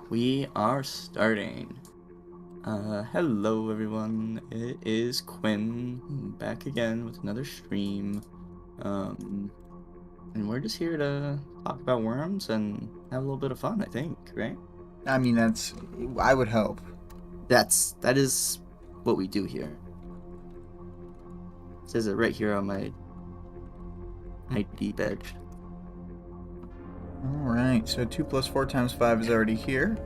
We are starting. Hello everyone. It is Quinn back again with another stream. Um, and we're just here to talk about worms and have a little bit of fun, I think, right? I mean, I would hope. That is what we do here. It says it right here on my ID badge. All right, so 2 plus 4 times 5 is already here.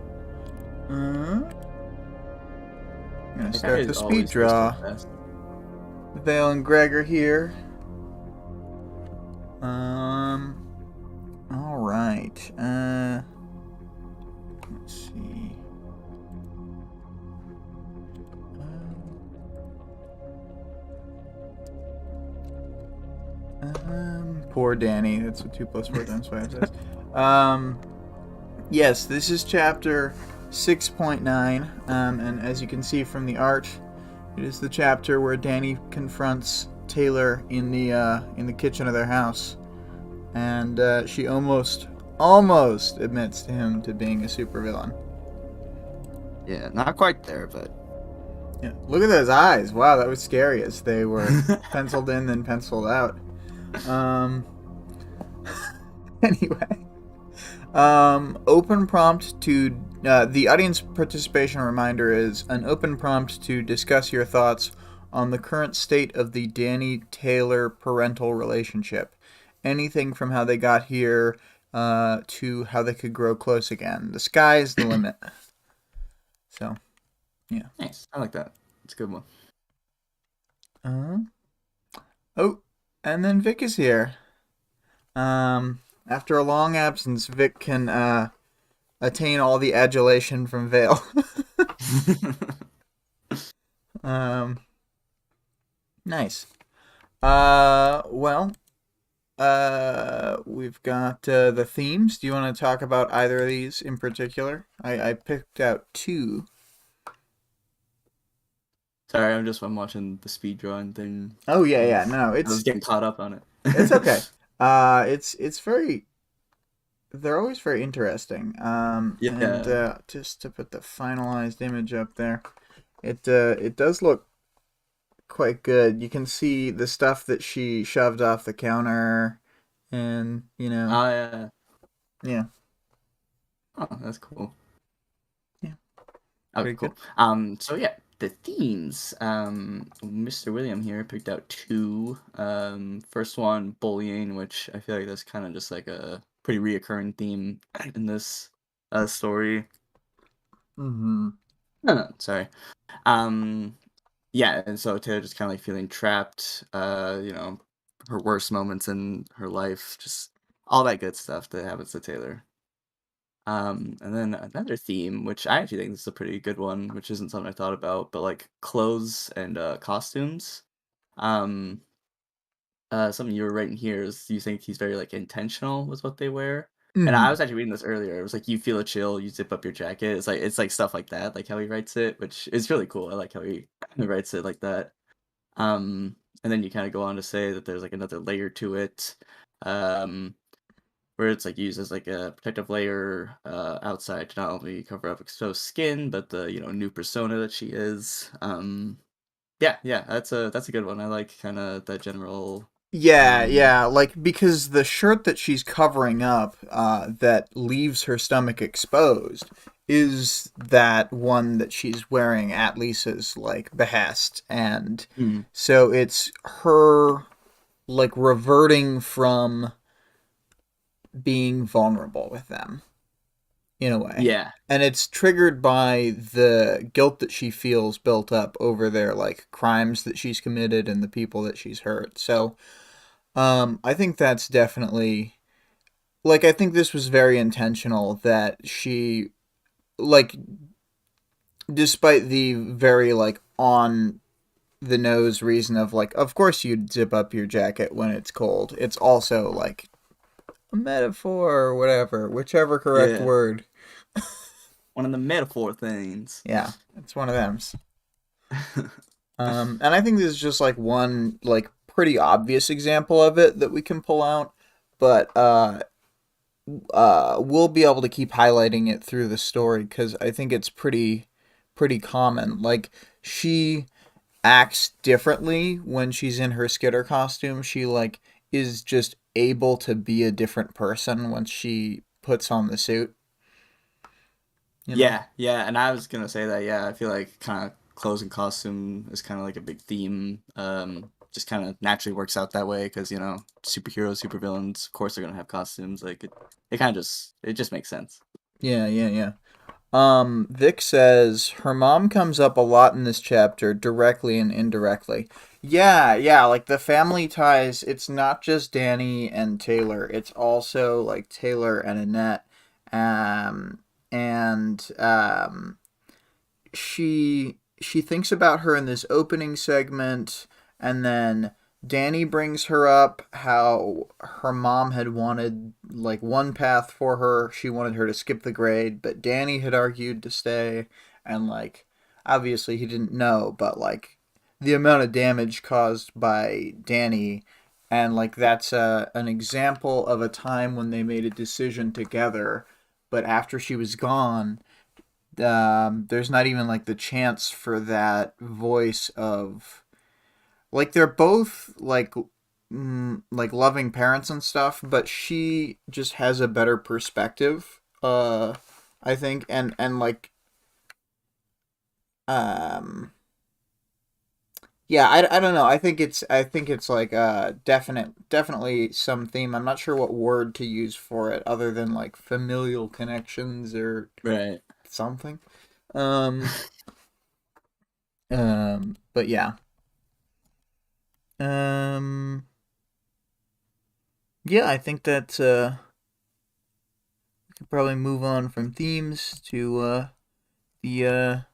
I'm going to That guy start the is speed always here so draw. fast. Vale and Greg are here. All right. Let's see. Poor Danny. That's what 2 plus 4 times 5 says. Yes, this is chapter 6.9, and as you can see from the art, it is the chapter where Danny confronts Taylor in the kitchen of their house, and she almost admits to him to being a supervillain. Yeah, not quite there, but Yeah, look at those eyes! Wow, that was scary as they were penciled in and penciled out. Anyway. Open prompt to the audience participation reminder is an open prompt to discuss your thoughts on the current state of the Danny Taylor parental relationship. Anything from how they got here to how they could grow close again. The sky is the limit. So, yeah. nice. I like that. It's a good one. Oh, and then Vic is here. After a long absence, Vic can attain all the adulation from Vale. Nice. Well, we've got the themes. Do you want to talk about either of these in particular? I picked out two. Sorry, I'm watching the speed drawing thing. Oh yeah. No, I was getting caught up on it. it's okay. It's very. They're always very interesting. Yeah. And just to put the finalized image up there, it does look quite good. You can see the stuff that she shoved off the counter, and Oh yeah. yeah, Oh, that's cool. yeah, Okay, pretty cool. good. So yeah, the themes. Mr. William here picked out two. First one, bullying, which I feel like that's kind of just like a pretty reoccurring theme in this story. Mm-hmm. No, sorry. Um, yeah, and so Taylor just kind of like feeling trapped. Her worst moments in her life, just all that good stuff that happens to Taylor. And then another theme, which I actually think this is a pretty good one, which isn't something I thought about, but like clothes and costumes. Um, Something you were writing here is you think he's very like intentional with what they wear. And I Mm-hmm. was actually reading this earlier. It was like you feel a chill, you zip up your jacket. It's like stuff like that, like how he writes it, which is really cool. I like how he writes it like that. And then you kind of go on to say that there's like another layer to it. Um, where it's like used as like a protective layer outside to not only cover up exposed skin, but the new persona that she is. Yeah, that's a good one. I like kind of that general. Um, Yeah, like because the shirt that she's covering up, that leaves her stomach exposed, is that one that she's wearing at Lisa's like behest, and mm, so it's her like reverting from being vulnerable with them in a way. yeah, And it's triggered by the guilt that she feels built up over their like crimes that she's committed and the people that she's hurt. So, I think that's definitely like I think this was very intentional that she like despite the very like on the nose reason of like of course you'd zip up your jacket when it's cold. It's also like a metaphor or whatever, whichever correct yeah. word. One of the metaphor things. Yeah, it's one of them. And I think this is just like one like pretty obvious example of it that we can pull out, but we'll be able to keep highlighting it through the story because I think it's pretty common. Like she acts differently when she's in her Skitter costume. She like is just able to be a different person once she puts on the suit, you know. Yeah, yeah, and I was gonna say that. Yeah, I feel like kind of clothes and costume is kind of like a big theme. Just kind of naturally works out that way because superheroes, supervillains, of course they're gonna have costumes. Like it kind of just makes sense. Yeah, yeah, yeah. Vic says her mom comes up a lot in this chapter, directly and indirectly. Yeah, yeah, like the family ties, it's not just Danny and Taylor, it's also like Taylor and Annette. And she thinks about her in this opening segment, and then Danny brings her up how her mom had wanted like one path for her. She wanted her to skip the grade, but Danny had argued to stay, and like obviously he didn't know, but like the amount of damage caused by Danny, and like that's an example of a time when they made a decision together, but after she was gone, there's not even like the chance for that voice of like they're both like loving parents and stuff, but she just has a better perspective, I think, and like um yeah, I don't know. I think it's like definitely some theme. I'm not sure what word to use for it other than like familial connections or Right. something. Um but yeah. Um, yeah, I think that we could probably move on from themes to the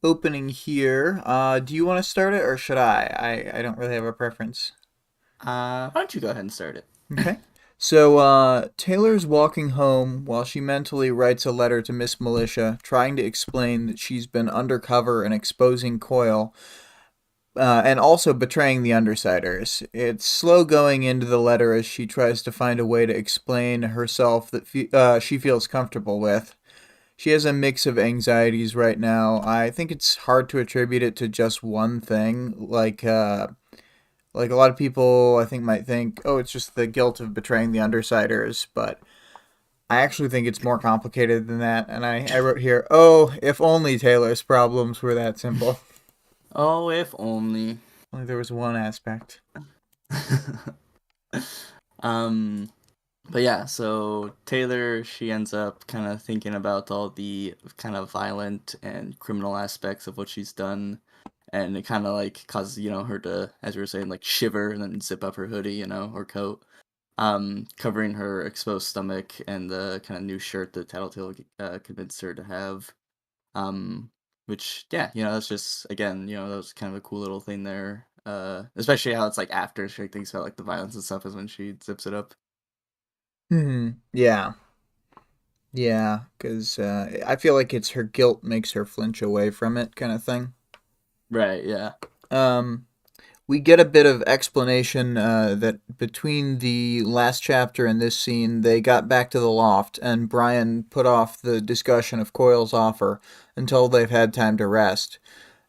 opening here. Do you want to start it or should I? I don't really have a preference. Why don't you go ahead and start it? Okay. So Taylor's walking home while she mentally writes a letter to Miss Militia, trying to explain that she's been undercover and exposing Coil, and also betraying the Undersiders. It's slow going into the letter as she tries to find a way to explain herself that she feels comfortable with. She has a mix of anxieties right now. I think it's hard to attribute it to just one thing. Like a lot of people, I think might think, oh, it's just the guilt of betraying the Undersiders, but I actually think it's more complicated than that. And I wrote here, oh, if only Taylor's problems were that simple. Oh, if only. Only there was one aspect. um, but yeah, so Taylor, she ends up kind of thinking about all the kind of violent and criminal aspects of what she's done, and it kind of like causes her to, as we were saying, like shiver and then zip up her hoodie, or coat, covering her exposed stomach and the kind of new shirt that Tattletale convinced her to have. Um, which yeah, that's just again, that was kind of a cool little thing there. Especially how it's like after she thinks about like the violence and stuff is when she zips it up. Yeah. Yeah, because I feel like it's her guilt makes her flinch away from it, kind of thing. Right. Yeah. Um, we get a bit of explanation that between the last chapter and this scene, they got back to the loft, and Brian put off the discussion of Coyle's offer until they've had time to rest.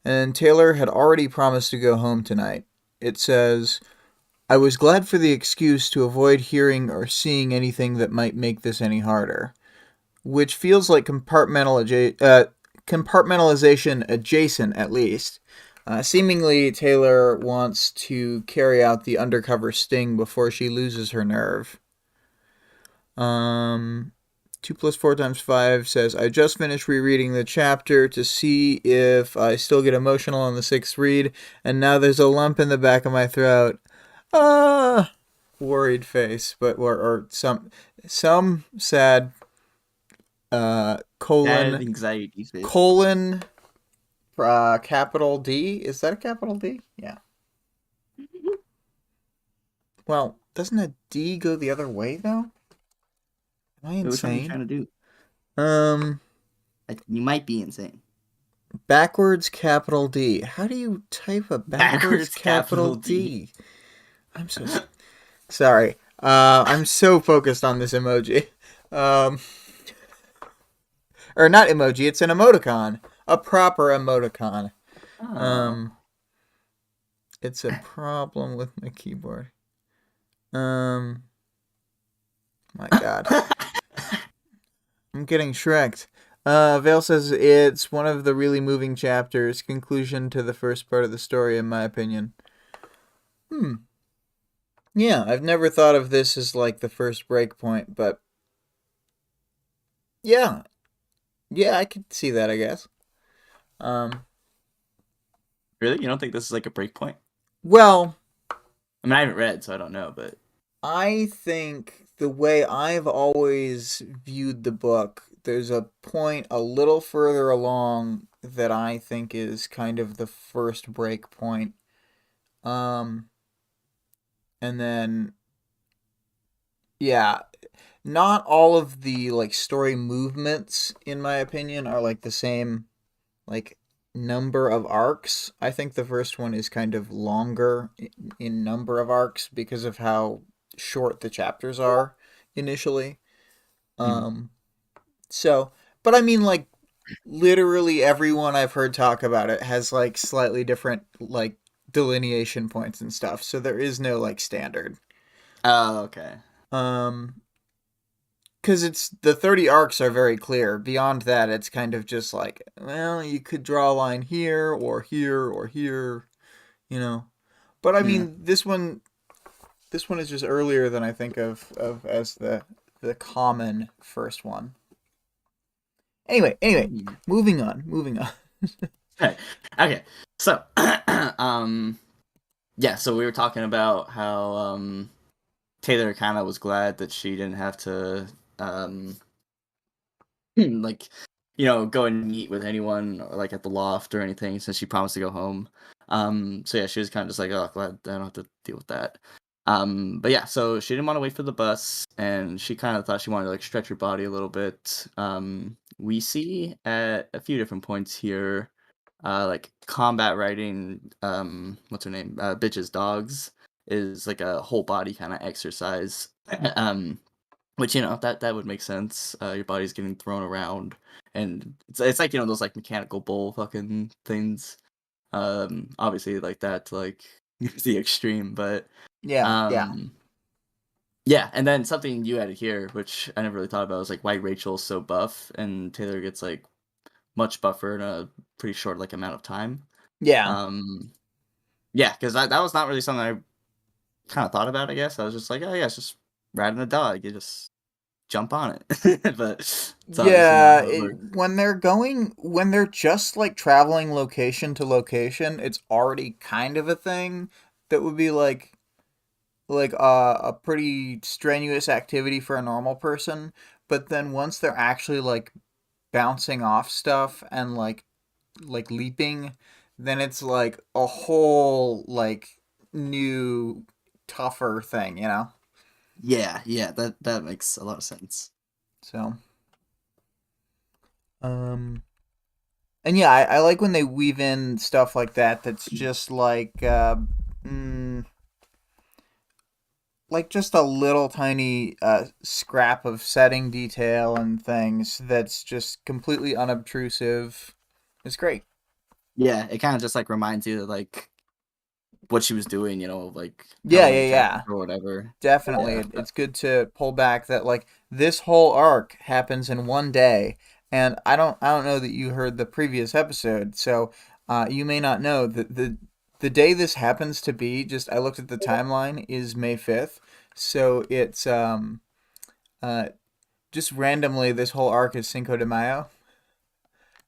And Taylor had already promised to go home tonight. It says, I was glad for the excuse to avoid hearing or seeing anything that might make this any harder, which feels like compartmentalization adjacent, at least. Seemingly, Taylor wants to carry out the undercover sting before she loses her nerve. 2 plus 4 times 5 says, I just finished rereading the chapter to see if I still get emotional on the 6th read, and now there's a lump in the back of my throat. Ah! Worried face, but or some sad That colon anxiety face. colon capital D. Is that a capital D? Yeah. Well, doesn't a D go the other way though? Am I Wait, which one are you trying insane? to do? Um, You might be insane. backwards capital D. How do you type a backwards Backwards capital capital D. D? I'm so sorry. I'm so focused on this emoji. Um, or not emoji. It's an emoticon, a proper emoticon. Oh. Um, it's a problem with my keyboard. Um, my God, I'm getting shreked. Vale says it's one of the really moving chapters, conclusion to the first part of the story, in my opinion. Hmm. Yeah, I've never thought of this as like the first break point, but yeah, yeah, I could see that, I guess. Um, Really? You don't think this is like a break point? well, I mean, I haven't read, so I don't know, but I think the way I've always viewed the book, there's a point a little further along that I think is kind of the first break point. Um, and then yeah, not all of the like story movements in my opinion are like the same like number of arcs. I think the first one is kind of longer in number of arcs because of how short the chapters are initially. mhm. Um, so, but I mean, like, literally everyone I've heard talk about it has like slightly different like delineation points and stuff. So there is no like standard. Oh, okay. Um, because it's the 30 arcs are very clear. Beyond that, it's kind of just like, well, you could draw a line here or here or here, you know. But I Yeah. mean, this one is just earlier than I think of as the common first one. Anyway, Hmm. moving on. Okay. Okay. So, um, yeah. So we were talking about how Taylor kind of was glad that she didn't have to um like go and meet with anyone or like at the loft or anything since she promised to go home. So yeah, she was kind of just like, oh, glad I don't have to deal with that. But yeah, so she didn't want to wait for the bus, and she kind of thought she wanted to like stretch her body a little bit. We see at a few different points here, like combat riding. What's her name? Bitches dogs is like a whole body kind of exercise. um, which that would make sense. Your body's getting thrown around, and it's like those like mechanical bull fucking things. Obviously like that like the extreme, but Yeah. um yeah. And then something you added here, which I never really thought about, was like why Rachel's so buff and Taylor gets like much buffer in a pretty short like amount of time. Yeah. Um, yeah, because that was not really something I kind of thought about. I guess I was just like, oh yeah, it's just riding a dog. You just jump on it. But it's obviously not Yeah, how it works. when they're just like traveling location to location, it's already kind of a thing that would be like a pretty strenuous activity for a normal person. But then once they're actually like bouncing off stuff and like leaping, then it's like a whole like new tougher thing, you know? Yeah, yeah, that makes a lot of sense. So, um and yeah, I like when they weave in stuff like that that's just mm, like just a little tiny scrap of setting detail and things that's just completely unobtrusive. It's great. Yeah, it kind of just like reminds you that like what she was doing, like how Yeah, long yeah, the chapter yeah. or whatever. Definitely. Yeah. It's good to pull back that like this whole arc happens in one day. And I don't know that you heard the previous episode, so you may not know that the day this happens to be, just I looked at the timeline, is May 5th. So it's uh just randomly this whole arc is Cinco de Mayo.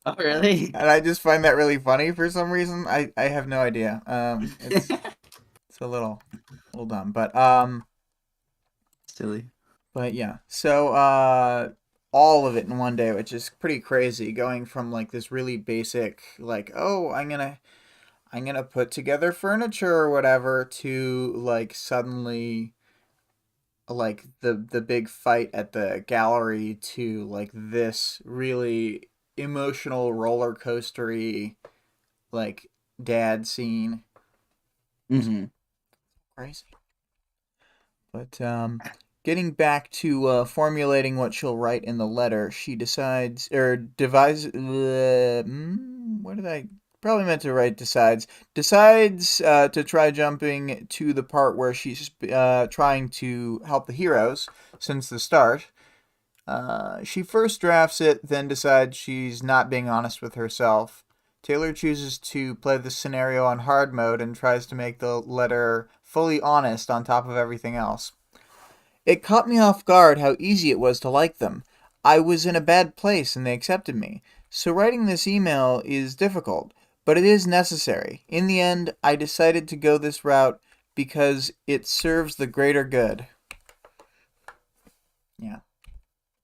Oh, really? And I just find that really funny for some reason. I have no idea. It's a little dumb, Silly. but yeah. So all of it in one day, which is pretty crazy, going from like this really basic like, oh, I'm gonna put together furniture or whatever to like suddenly like the big fight at the gallery to like this really emotional roller coastery like dad scene. Hmm. Crazy. But getting back to formulating what she'll write in the letter, she decides or devises. What did I? Probably meant to write decides. Decides to try jumping to the part where she's trying to help the heroes since the start. She first drafts it, then decides she's not being honest with herself. Taylor chooses to play the scenario on hard mode and tries to make the letter fully honest on top of everything else. It caught me off guard how easy it was to like them. I was in a bad place and they accepted me. So writing this email is difficult, but it is necessary. In the end, I decided to go this route because it serves the greater good. Yeah.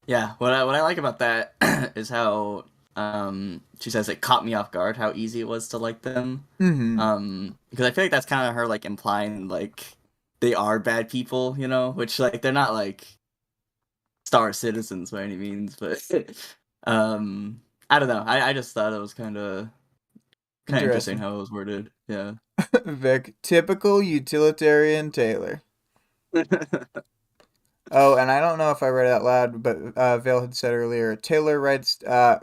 Yeah, what I like about that is how she says it caught me off guard how easy it was to like them. Mm-hmm. Because I feel like that's kind of her like implying like they are bad people, you know, which like they're not like star citizens by any means, but I don't know. I just thought it was kind of interesting Interesting. how it was worded. Yeah. Vic, typical utilitarian Taylor. Oh, and I don't know if I read it out loud, but Vale had said earlier, Taylor writes,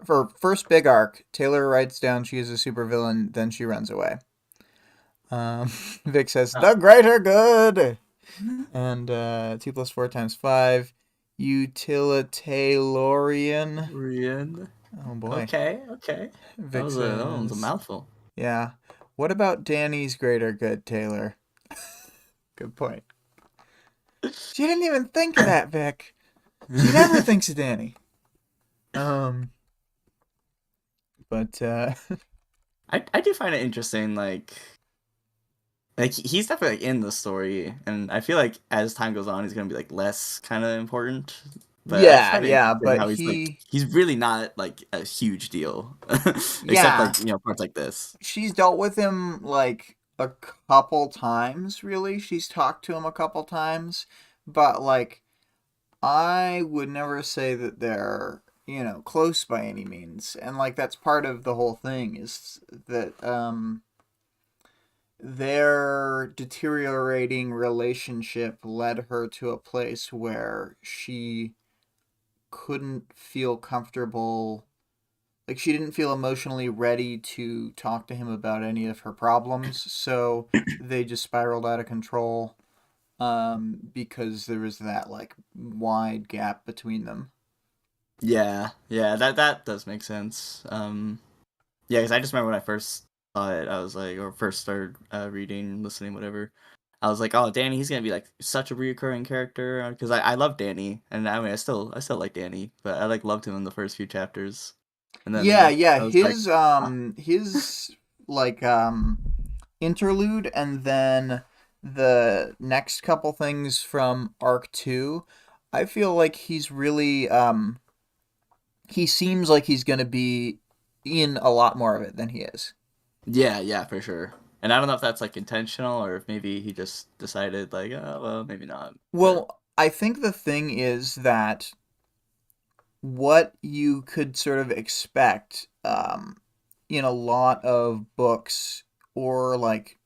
for first big arc, Taylor writes down she is a supervillain, then she runs away. Vic says, Oh. the greater good! And 2 plus 4 times 5, utilitarian. Rian. Oh boy. Okay, okay. Vic That one's a says, mouthful. yeah. What about Danny's greater good, Taylor? Good point. She didn't even think of that, Vic. She never thinks of Danny. Um, but I do find it interesting, like he's definitely like, in the story, and I feel like as time goes on, he's gonna be like less kind of important. But I just yeah, find it yeah, interesting but how he's really not like a huge deal, except yeah, like parts like this. she's dealt with him like a couple times, really. She's talked to him a couple times, but like I would never say that they're, close by any means. And like that's part of the whole thing is that their deteriorating relationship led her to a place where she couldn't feel comfortable, like she didn't feel emotionally ready to talk to him about any of her problems, so they just spiraled out of control, because there was that like wide gap between them. Yeah, yeah, that does make sense. Yeah, because I just remember when I first saw it, I was like, or first started reading, listening, whatever. I was like, oh, Danny, he's gonna be like such a reoccurring character because I love Danny, and I mean, I still like Danny, but I like loved him in the first few chapters, and Yeah, then yeah, I was like, oh, his like interlude and then the next couple things from arc 2, I feel like he's really he seems like he's going to be in a lot more of it than he is. yeah, yeah, for sure. And I don't know if that's like intentional or if maybe he just decided like, oh, well, maybe not. But Well, I think the thing is that what you could sort of expect in a lot of books, or like,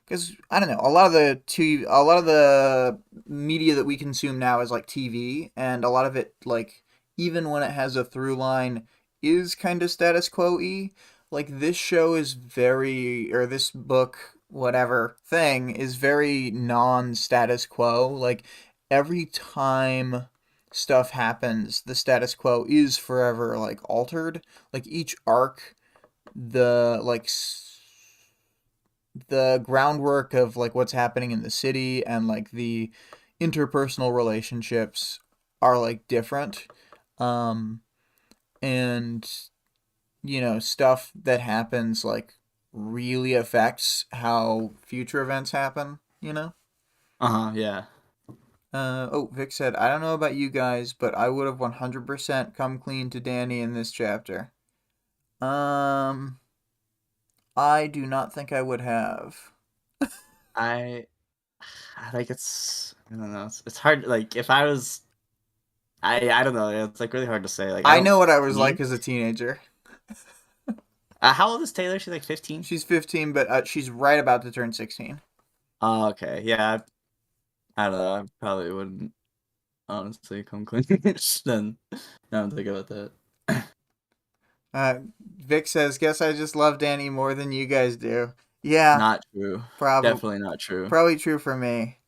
because I don't know, a lot of the media that we consume now is like TV, and a lot of it, like, even when it has a through line, is kind of status quo-y. Like this show is very, or this book, whatever thing, is very non-status quo. Like every time stuff happens, the status quo is forever like altered. Like each arc, the like the groundwork of like what's happening in the city and like the interpersonal relationships are like different, um and stuff that happens like really affects how future events happen. uh-huh, yeah. Oh, Vic said, I don't know about you guys, but I would have 100% come clean to Danny in this chapter. um I do not think I would have. I like I don't know. It's hard. Like if I was, I don't know. It's like really hard to say. Like I I don't know what I was like think. as a teenager. How old is Taylor? She's like 15. She's 15, but she's right about to turn 16. Oh, okay. Yeah. I don't know. I probably wouldn't. honestly, come clean. Then now I'm thinking about that. Vic says, "Guess I just love Danny more than you guys do." Yeah, Not true. probably Definitely not true. probably true for me.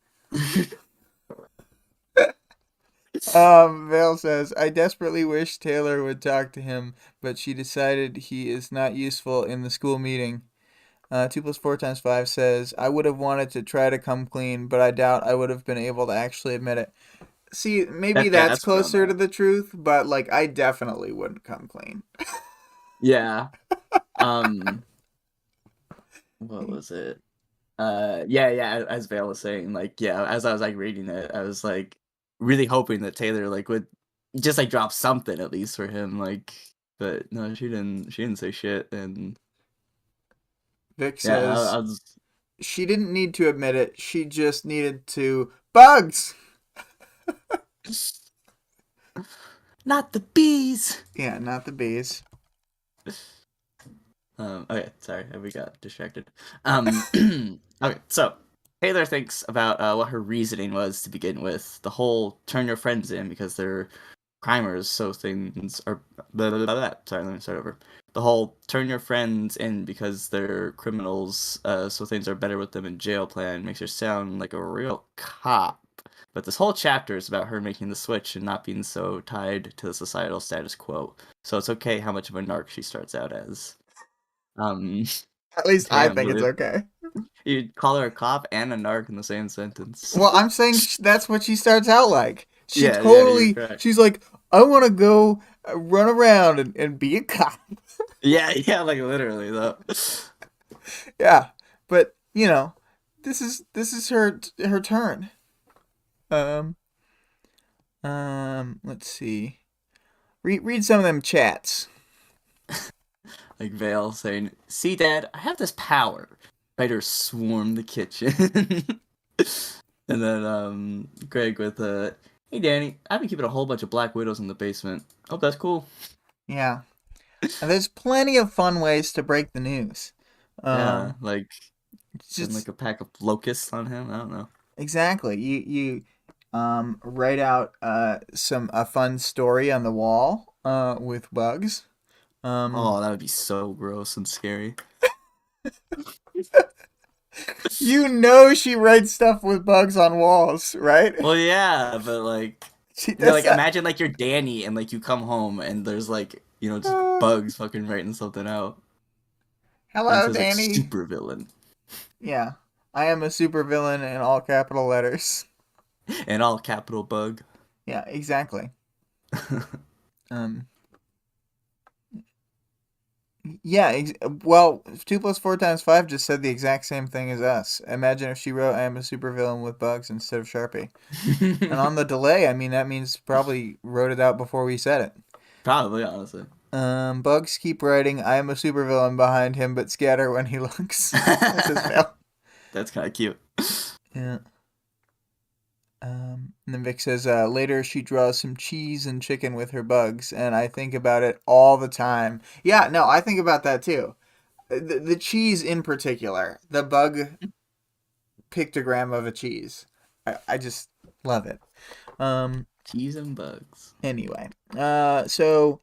Vale says, "I desperately wish Taylor would talk to him, but she decided he is not useful in the school meeting." 2 plus 4 times 5 says, "I would have wanted to try to come clean, but I doubt I would have been able to actually admit it." See, maybe Yeah, that's that's where I'm closer to at. the truth, but like I definitely wouldn't come clean. Yeah. Um, what was it? Yeah, as Vale was saying, like, yeah, as I was like reading it, I was like really hoping that Taylor like would just like drop something at least for him, like, but no, she didn't say shit, and Vic yeah, says I was she didn't need to admit it. She just needed to bugs. not the bees. Yeah, not the bees. Okay, sorry, we got distracted. Okay, so Taylor thinks about what her reasoning was to begin with. The whole turn your friends in because they're crimers, so things are blah, blah, blah, blah. Sorry, let me start over. The whole turn your friends in because they're criminals, so things are better with them in jail plan makes her sound like a real cop. But this whole chapter is about her making the switch and not being so tied to the societal status quo. So it's okay how much of a narc she starts out as. Um, At least I damn, think it's Louis. okay. You call her a cop and a narc in the same sentence. Well, I'm saying that's what she starts out like. Yeah, you're correct. She's like, I want to go run around and be a cop. Yeah, like literally though. Yeah, but this is her turn. Um, let's see. Read some of them chats. Like Vale saying, "See, Dad, I have this power. Spiders swarm the kitchen." And then Greg with "Hey, Danny, I've been keeping a whole bunch of black widows in the basement. Hope that's cool." Yeah, and there's plenty of fun ways to break the news. Yeah, Um, like it's send just like a pack of locusts on him. I don't know. exactly you write out some a fun story on the wall with bugs. Um, Oh, that would be so gross and scary. she writes stuff with bugs on walls, right? Well, yeah, but like, She does like that. imagine like you're Danny and like you come home and there's like just bugs fucking writing something out and it Hello, says like Danny. super villain Yeah, I am a supervillain in all capital letters. and all capital bug. Yeah, exactly. Um, yeah. Well, 2 plus 4 times 5 just said the exact same thing as us. Imagine if she wrote, "I am a supervillain with bugs" instead of Sharpie. And on the delay, I mean that means probably wrote it out before we said it. Probably, honestly. Bugs keep writing, "I am a supervillain" behind him, but scatter when he looks. That says fail. That's kind of cute. Yeah. And then Vic says, later she draws some cheese and chicken with her bugs, and I think about it all the time. Yeah, no, I think about that too. The cheese in particular, the bug pictogram of a cheese. I just love it. Um, Cheese and bugs. anyway, so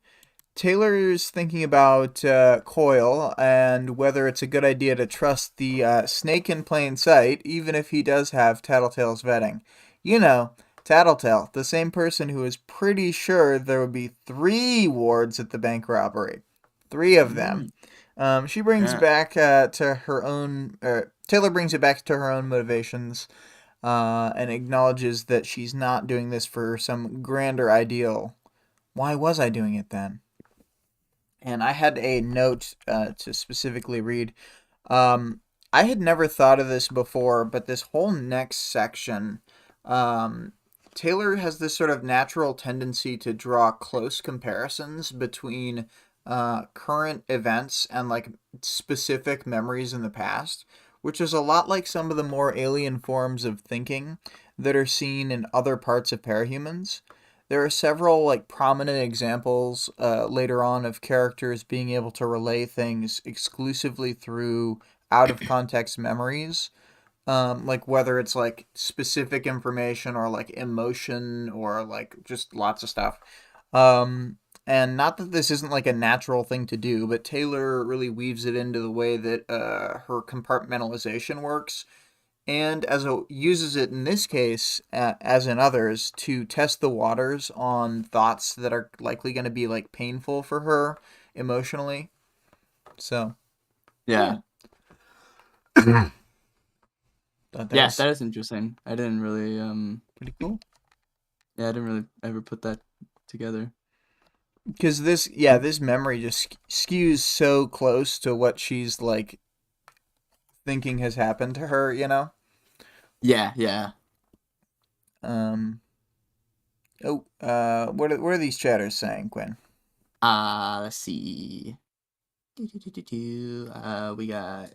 Taylor's thinking about Coil and whether it's a good idea to trust the snake in plain sight, even if he does have Tattletale's vetting. You know, Tattletale, the same person who is pretty sure there would be 3 wards at the bank robbery. 3 of them. Mm, She brings yeah. back to her own. Taylor brings it back to her own motivations and acknowledges that she's not doing this for some grander ideal. Why was I doing it then? And I had a note to specifically read. I had never thought of this before, but this whole next section, um, Taylor has this sort of natural tendency to draw close comparisons between current events and like specific memories in the past, which is a lot like some of the more alien forms of thinking that are seen in other parts of parahumans. There are several like prominent examples later on of characters being able to relay things exclusively through out of context memories. like whether it's like specific information or like emotion or like just lots of stuff. Um, and not that this isn't like a natural thing to do, but Taylor really weaves it into the way that her compartmentalization works, and uses it in this case, as in others, to test the waters on thoughts that are likely going to be like painful for her emotionally. So yeah, Yeah. thought that Yeah, was that is interesting. I didn't really pretty cool. yeah, I didn't really ever put that together. Because this memory just skews so close to what she's like thinking has happened to her, you know. Yeah, yeah. Um. What are these chatters saying, Quinn? Let's see. We got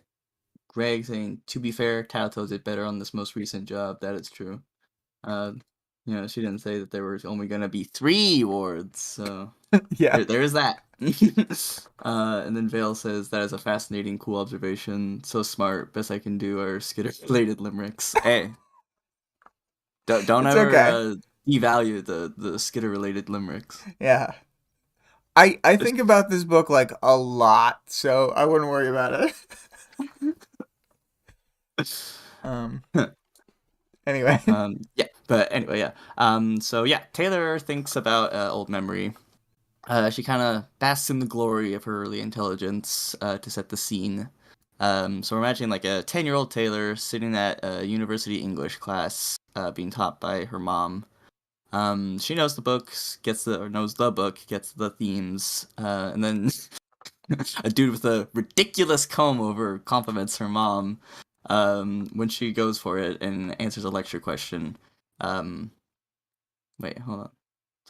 Greg saying, to be fair, Tattletale did better on this most recent job. That is true. Uh, she didn't say that there was only gonna be 3 awards, so Yeah, there is that. And then Vale says, that is a fascinating, cool observation. So smart. Best I can do are Skitter-related limericks. Hey, don't it's ever okay. devalue the Skitter-related limericks. Yeah, I think about this book like a lot, so I wouldn't worry about it. um. Anyway. Yeah, but anyway, yeah. So yeah, Taylor thinks about old memory. She kind of basks in the glory of her early intelligence to set the scene. So we're imagining like a 10-year-old Taylor sitting at a university English class, being taught by her mom. She knows the books, knows the book, gets the themes, and then a dude with a ridiculous comb over compliments her mom when she goes for it and answers a lecture question. Um, Wait, hold on.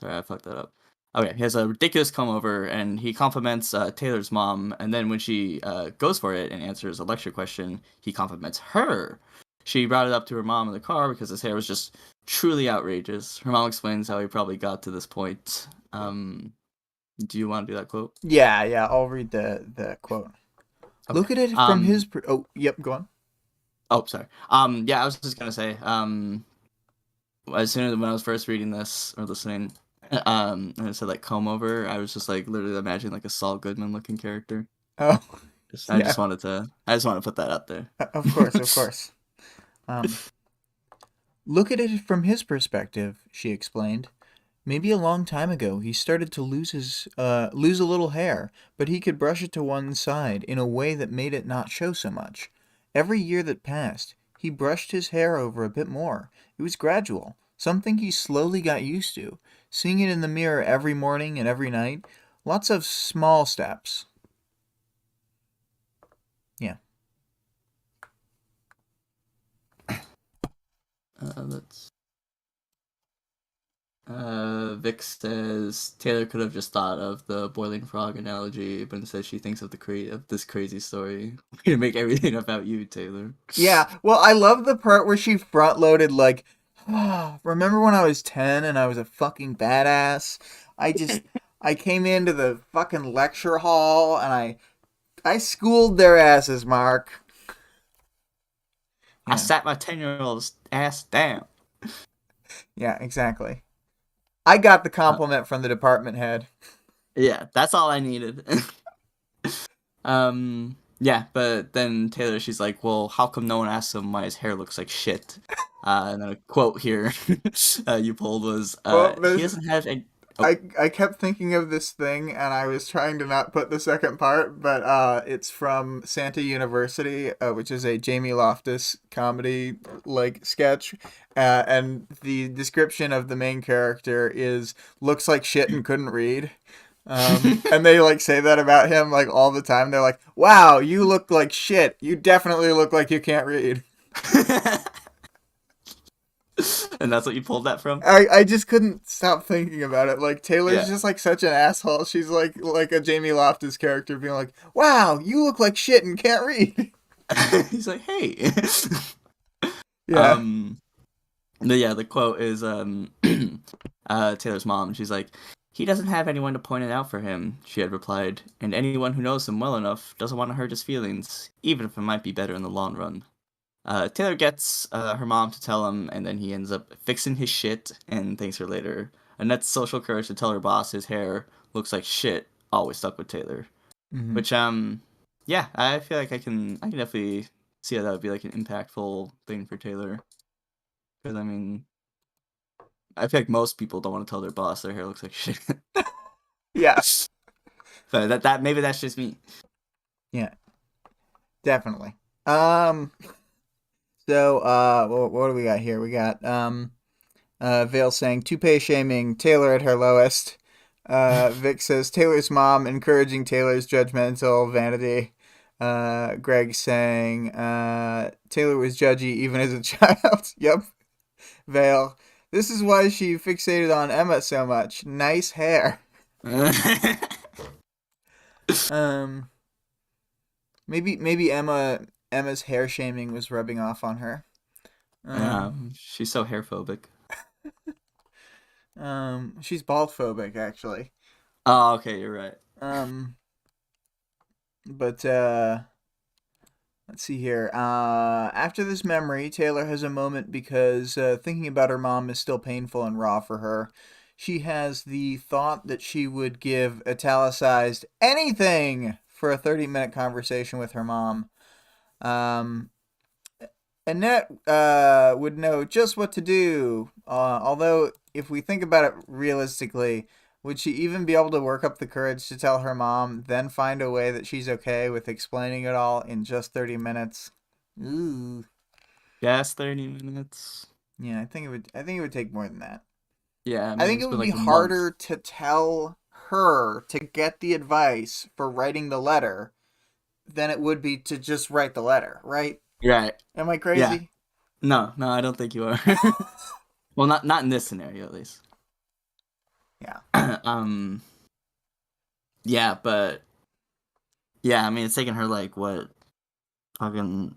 Sorry, I fucked that up. Okay, he has a ridiculous come over and he compliments Taylor's mom, and then when she goes for it and answers a lecture question, he compliments her. She brought it up to her mom in the car because his hair was just truly outrageous. Her mom explains how he probably got to this point. Do you want to do that quote? Yeah. I'll read the quote. Okay. Look at it from his. Oh, yep. Go on. Oh, sorry. Yeah, I was just gonna say, as soon as when I was first reading this or listening, and it said like comb over, I was just like literally imagining like a Saul Goodman looking character. Oh, I yeah. just wanted to put that out there. Of course, of course. Um, Look at it from his perspective, she explained. Maybe a long time ago he started to lose a little hair, but he could brush it to one side in a way that made it not show so much. Every year that passed, he brushed his hair over a bit more. It was gradual, something he slowly got used to, seeing it in the mirror every morning and every night. Lots of small steps. Yeah. Let's. Vic says Taylor could have just thought of the boiling frog analogy, but instead she thinks of this crazy story. Way to make everything about you, Taylor. Yeah, well, I love the part where she front loaded, like, remember when I was 10 and I was a fucking badass? I just, I came into the fucking lecture hall and I schooled their asses, Mark. I Yeah, sat my 10-year-old's ass down. yeah, exactly. I got the Uh, compliment from the department head. yeah, that's all I needed. Yeah, but then Taylor, she's like, well, how come no one asked him why his hair looks like shit? And then a quote here you pulled was, Well, he there's doesn't have a. Oh, I kept thinking of this thing and I was trying to not put the second part, but it's from Santa University, which is a Jamie Loftus comedy like sketch. And the description of the main character is looks like shit and couldn't read. And they like say that about him like all the time. They're like, "Wow, you look like shit. You definitely look like you can't read." and that's what you pulled that from? I just couldn't stop thinking about it. Like Taylor's Yeah. just like such an asshole. She's like a Jamie Loftus character being like, "Wow, you look like shit and can't read." He's like, hey. Yeah. um, yeah, the quote is Taylor's mom. She's like, he doesn't have anyone to point it out for him, she had replied, and anyone who knows him well enough doesn't want to hurt his feelings, even if it might be better in the long run. Taylor gets her mom to tell him, and then he ends up fixing his shit and thanks her later. Annette's social courage to tell her boss his hair looks like shit always stuck with Taylor. Mm-hmm. Which yeah, I feel like I can definitely see how that would be like an impactful thing for Taylor. Because I mean, I feel like most people don't want to tell their boss their hair looks like shit. Yeah. But that maybe that's just me. Yeah. Definitely. Um. So, what do we got here? We got Vale saying toupee shaming Taylor at her lowest. Vic says Taylor's mom encouraging Taylor's judgmental vanity. Greg saying Taylor was judgy even as a child. Yep. Vale. This is why she fixated on Emma so much. Nice hair. Um. Maybe Emma's hair shaming was rubbing off on her. She's so hair phobic. She's bald phobic actually. Oh, okay, you're right. Um, but let's see here. After this memory, Taylor has a moment because thinking about her mom is still painful and raw for her. She has the thought that she would give italicized anything for a 30-minute conversation with her mom. Um, Annette would know just what to do. Although, if we think about it realistically, would she even be able to work up the courage to tell her mom, then find a way that she's okay with explaining it all in just 30 minutes? Ooh. Yes, 30 minutes. Yeah, I think it would take more than that. Yeah, I maybe think it it's been would be like a month. harder to tell her to get the advice for writing the letter than it would be to just write the letter, right? Right. Am I Yeah. crazy? No, I don't think you are. Well, not in this scenario at least. Yeah. um yeah, but yeah, I mean it's taken her like what fucking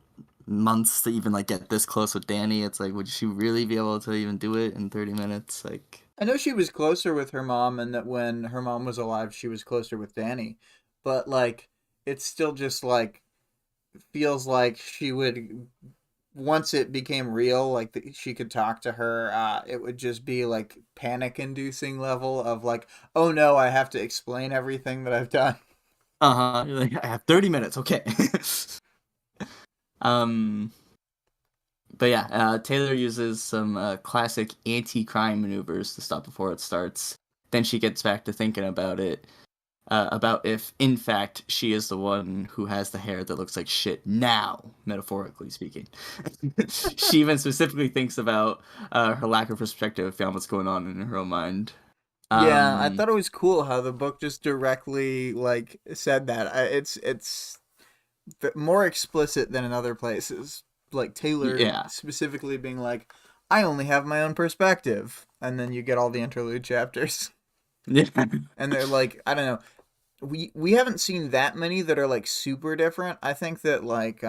months to even like get this close with Danny. It's like would she really be able to even do it in 30 minutes? Like I know she was closer with her mom, and that when her mom was alive, she was closer with Danny. But like, it's still just like feels like she would once it became real, like she could talk to her. It would just be like panic-inducing level of like, oh no, I have to explain everything that I've done. uh-huh. You're like I have 30 minutes, okay. um but yeah, Taylor uses some classic anti-crime maneuvers to stop before it starts. Then she gets back to thinking about if, in fact, she is the one who has the hair that looks like shit now, metaphorically speaking. She even specifically thinks about her lack of perspective beyond what's going on in her own mind. Yeah, I Um, thought it was cool how the book just directly like said that. It's more explicit than in other places. Like Taylor yeah. specifically being like, I only have my own perspective. And then you get all the interlude chapters. Yeah. And they're like, I don't know. We haven't seen that many that are like super different. I think that like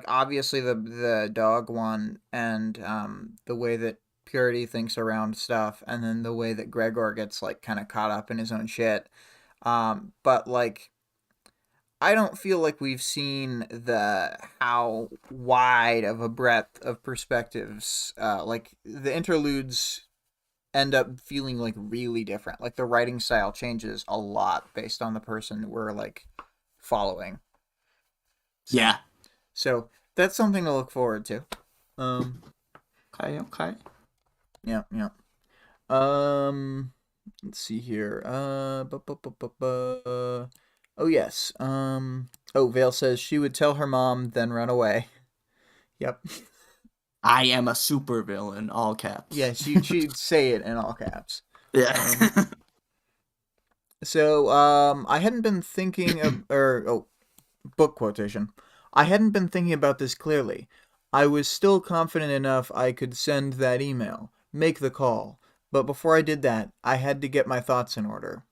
obviously the dog one and the way that Purity thinks around stuff and then the way that Gregor gets like kind of caught up in his own shit. But like I don't feel like we've seen the how wide of a breadth of perspectives. Like the interludes end up feeling like really different. Like the writing style changes a lot based on the person we're like following. So Yeah. so that's something to look forward to. Um Okay, okay. yeah, yeah. Um let's see here. Oh yes. Oh, Vale says she would tell her mom then run away. Yep. I am a supervillain, all caps. Yeah, she'd say it in all caps. Yeah. Um so I hadn't been thinking of or oh, book quotation. I hadn't been thinking about this clearly. I was still confident enough I could send that email, make the call, but before I did that, I had to get my thoughts in order.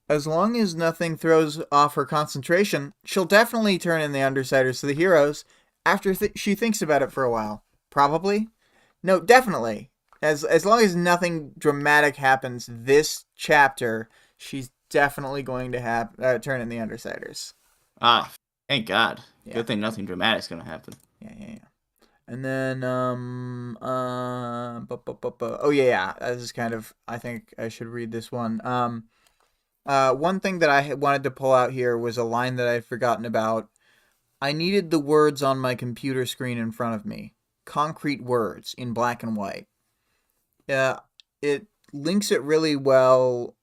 As long as nothing throws off her concentration, she'll definitely turn in the Undersiders to the heroes after she thinks about it for a while. Probably? No, definitely. As long as nothing dramatic happens this chapter, she's definitely going to have turn in the Undersiders. Ah, thank God. Yeah, Good thing nothing dramatic's gonna happen. yeah, yeah, yeah. And then, oh yeah, yeah. This is kind of. I think I should read this one. One thing that I wanted to pull out here was a line that I'd forgotten about. I needed the words on my computer screen in front of me, concrete words in black and white. Yeah, it links it really well.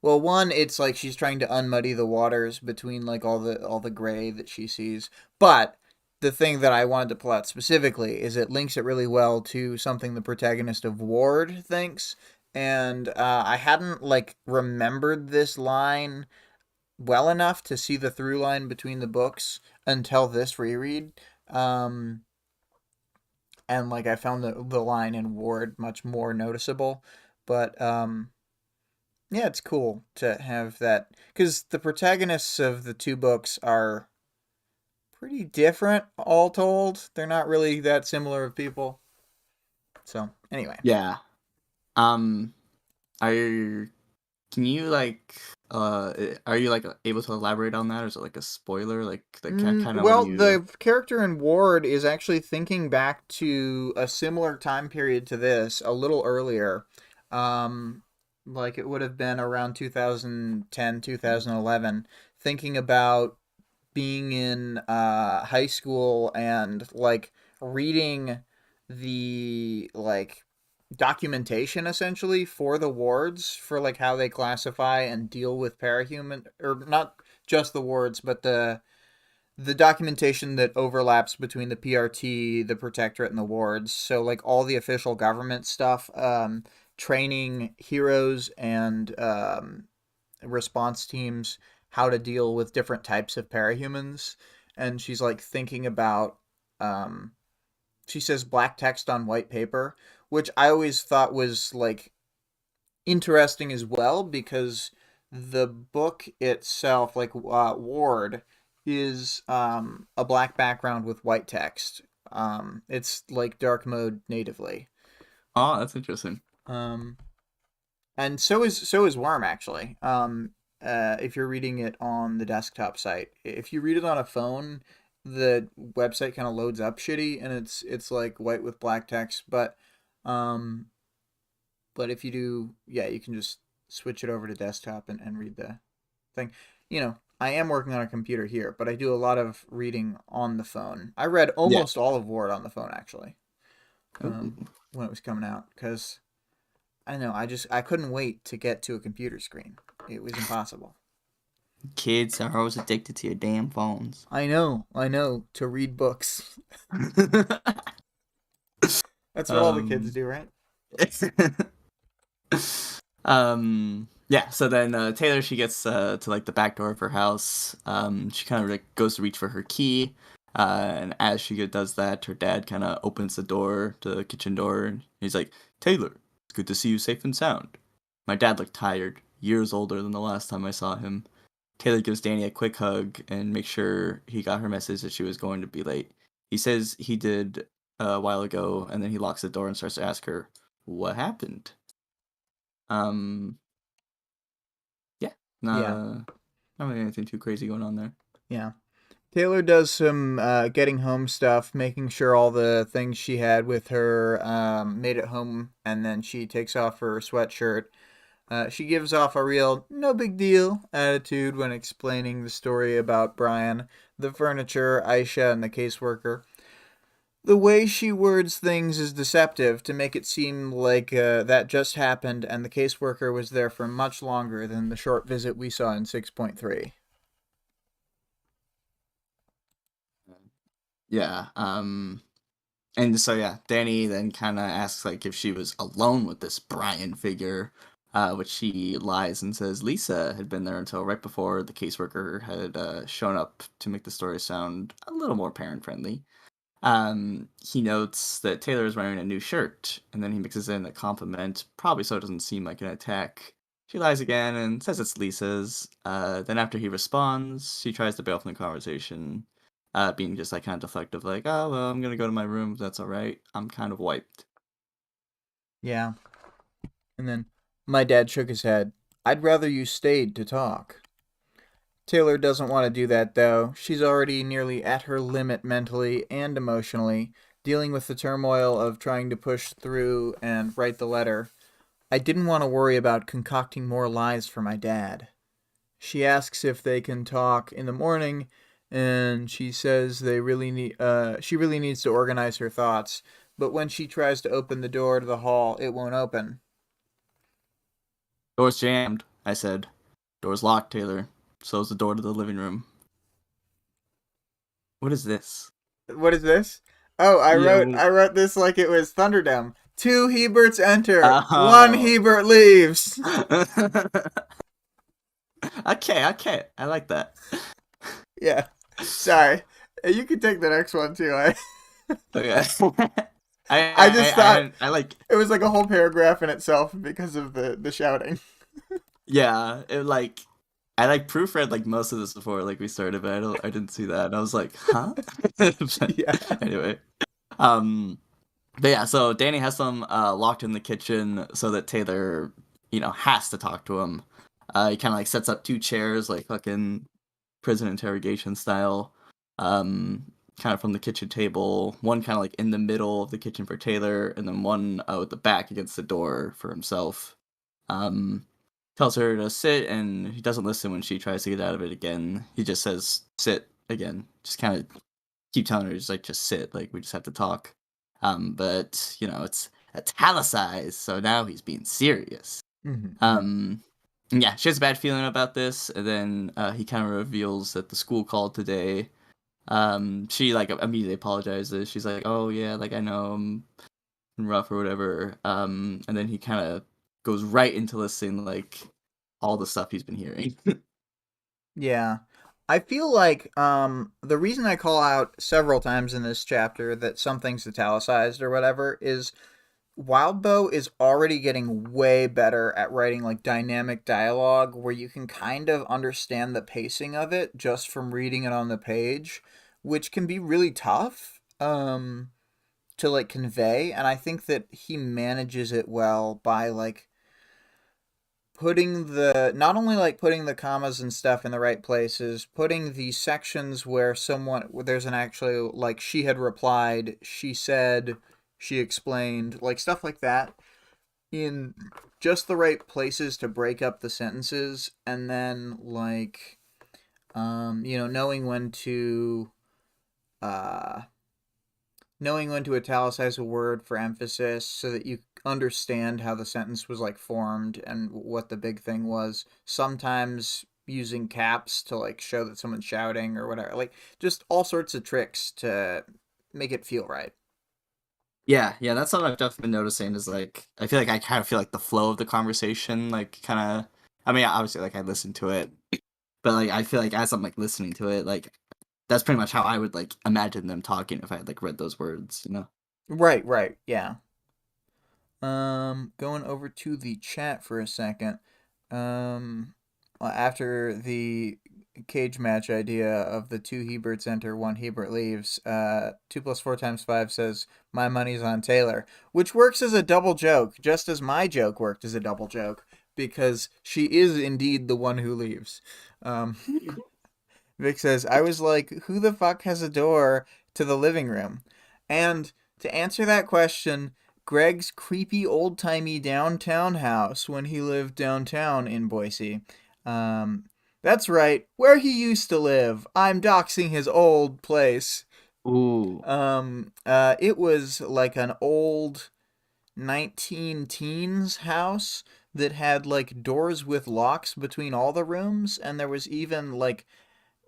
Well, one, it's like she's trying to unmuddy the waters between like all the gray that she sees. But the thing that I wanted to pull out specifically is it links it really well to something the protagonist of Ward thinks. And I hadn't like remembered this line well enough to see the through line between the books until this reread. Um, and like I found the line in Ward much more noticeable. But yeah, it's cool to have that because the protagonists of the two books are pretty different, all told. They're not really that similar of people. So anyway, Yeah. Um. Are Can you like are you like able to elaborate on that, or is it like a spoiler? Like kind of when well, you. the character in Ward is actually thinking back to a similar time period to this, a little earlier. Um, like it would have been around 2010, 2011, thinking about being in high school and like reading the like documentation essentially for the wards for like how they classify and deal with parahuman, or not just the wards but the documentation that overlaps between the PRT, the Protectorate, and the wards. So like all the official government stuff, training heroes and response teams how to deal with different types of parahumans. And she's like thinking about, um, she says black text on white paper, which I always thought was like interesting as well because the book itself, like Ward, is a black background with white text. It's like dark mode natively. Oh, that's interesting. Um, and so is Worm actually. If you're reading it on the desktop site, if you read it on a phone, the website kind of loads up shitty, and it's like white with black text. Um, but if you do, yeah, you can just switch it over to desktop and read the thing. I am working on a computer here, but I do a lot of reading on the phone. I read Yeah. almost all of Ward on the phone actually, Ooh. when it was coming out because I know I couldn't wait to get to a computer screen. It was impossible. Kids are always addicted to your damn phones. I know to read books. That's what all the kids um. do, right? Yeah, so then Taylor, she gets to like the back door of her house. She kind of like goes to reach for her key, and as she does that, her dad kind of opens the door, the kitchen door, and he's like, "Taylor, it's good to see you safe and sound." My dad looked tired, years older than the last time I saw him. Taylor gives Danny a quick hug and makes sure he got her message that she was going to be late. He says he did a while ago, and then he locks the door and starts to ask her, "What happened?" Um, yeah, not Yeah, not really anything too crazy going on there. yeah. Taylor does some getting home stuff, making sure all the things she had with her made it home, and then she takes off her sweatshirt. She gives off a real no big deal attitude when explaining the story about Brian, the furniture, Aisha, and the caseworker. The way she words things is deceptive to make it seem like that just happened and the caseworker was there for much longer than the short visit we saw in 6.3. Yeah. And so yeah, Danny then kind of asks like if she was alone with this Brian figure, which she lies and says Lisa had been there until right before the caseworker had shown up to make the story sound a little more parent friendly. He notes that Taylor is wearing a new shirt, and then he mixes in a compliment, probably so it doesn't seem like an attack. She lies again and says it's Lisa's. Then after he responds, she tries to bail from the conversation, being just like kind of deflective, like, "Oh well, I'm gonna go to my room. If that's all right. I'm kind of wiped." Yeah. And then my dad shook his head. I'd rather you stayed to talk. Taylor doesn't want to do that, though. She's already nearly at her limit mentally and emotionally, dealing with the turmoil of trying to push through and write the letter. I didn't want to worry about concocting more lies for my dad. She asks if they can talk in the morning, and she says she really needs to organize her thoughts. But when she tries to open the door to the hall, it won't open. Door's jammed, I said. Door's locked, Taylor. So's the door to the living room. What is this? What is this? Oh, I Yeah, wrote what is... I wrote this like it was Thunderdome. Two Heberts enter. One Oh. Hebert leaves. Okay. I like that. Yeah. Sorry. You can take the next one too. Okay. I just thought I like, it was like a whole paragraph in itself because of the shouting. yeah, it like, I like proofread like most of this before like we started, but I didn't see that. And I was like, huh? But Yeah. anyway, um, but yeah, so Danny has them locked in the kitchen so that Taylor, has to talk to him. He kind of like sets up two chairs like fucking prison interrogation style. Um, kind of from the kitchen table, one kind of like in the middle of the kitchen for Taylor, and then one at the back against the door for himself. Um, tells her to sit, and he doesn't listen when she tries to get out of it again. He just says, sit again. Just kind of keep telling her, just sit, like, we just have to talk. But, it's italicized, so now he's being serious. Mm-hmm. Um, yeah, she has a bad feeling about this, and then he kind of reveals that the school called today. She, like, immediately apologizes. She's like, oh, yeah, like, I know I'm rough or whatever. And then he kind of goes right into listing, like, all the stuff he's been hearing. Yeah. I feel like the reason I call out several times in this chapter that something's italicized or whatever is Wildbow is already getting way better at writing like dynamic dialogue where you can kind of understand the pacing of it just from reading it on the page, which can be really tough to like convey. And I think that he manages it well by like putting the not only like putting the commas and stuff in the right places, putting the sections where there's an actually like she had replied, she said, she explained, like stuff like that in just the right places to break up the sentences, and then like uh knowing when to italicize a word for emphasis so that you understand how the sentence was like formed and what the big thing was. Sometimes using caps to like show that someone's shouting or whatever. Like just all sorts of tricks to make it feel right. Yeah, that's something I've definitely been noticing is, like, I feel like I kind of feel like the flow of the conversation, like, kind of, I mean, obviously, like, I listen to it, but, like, I feel like as I'm, like, listening to it, like, that's pretty much how I would, like, imagine them talking if I had, like, read those words. Right, right. Yeah. Going over to the chat for a second. After the cage match idea of the two Heberts enter, one Hebert leaves, 2 plus 4 times 5 says, my money's on Taylor, which works as a double joke, just as my joke worked as a double joke, because she is indeed the one who leaves. Um, Vic says, I was like, who the fuck has a door to the living room? And to answer that question, Greg's creepy old timey downtown house when he lived downtown in Boise. Um, that's right, where he used to live. I'm doxing his old place. Ooh. It was like an old 19 teens house that had like doors with locks between all the rooms, and there was even like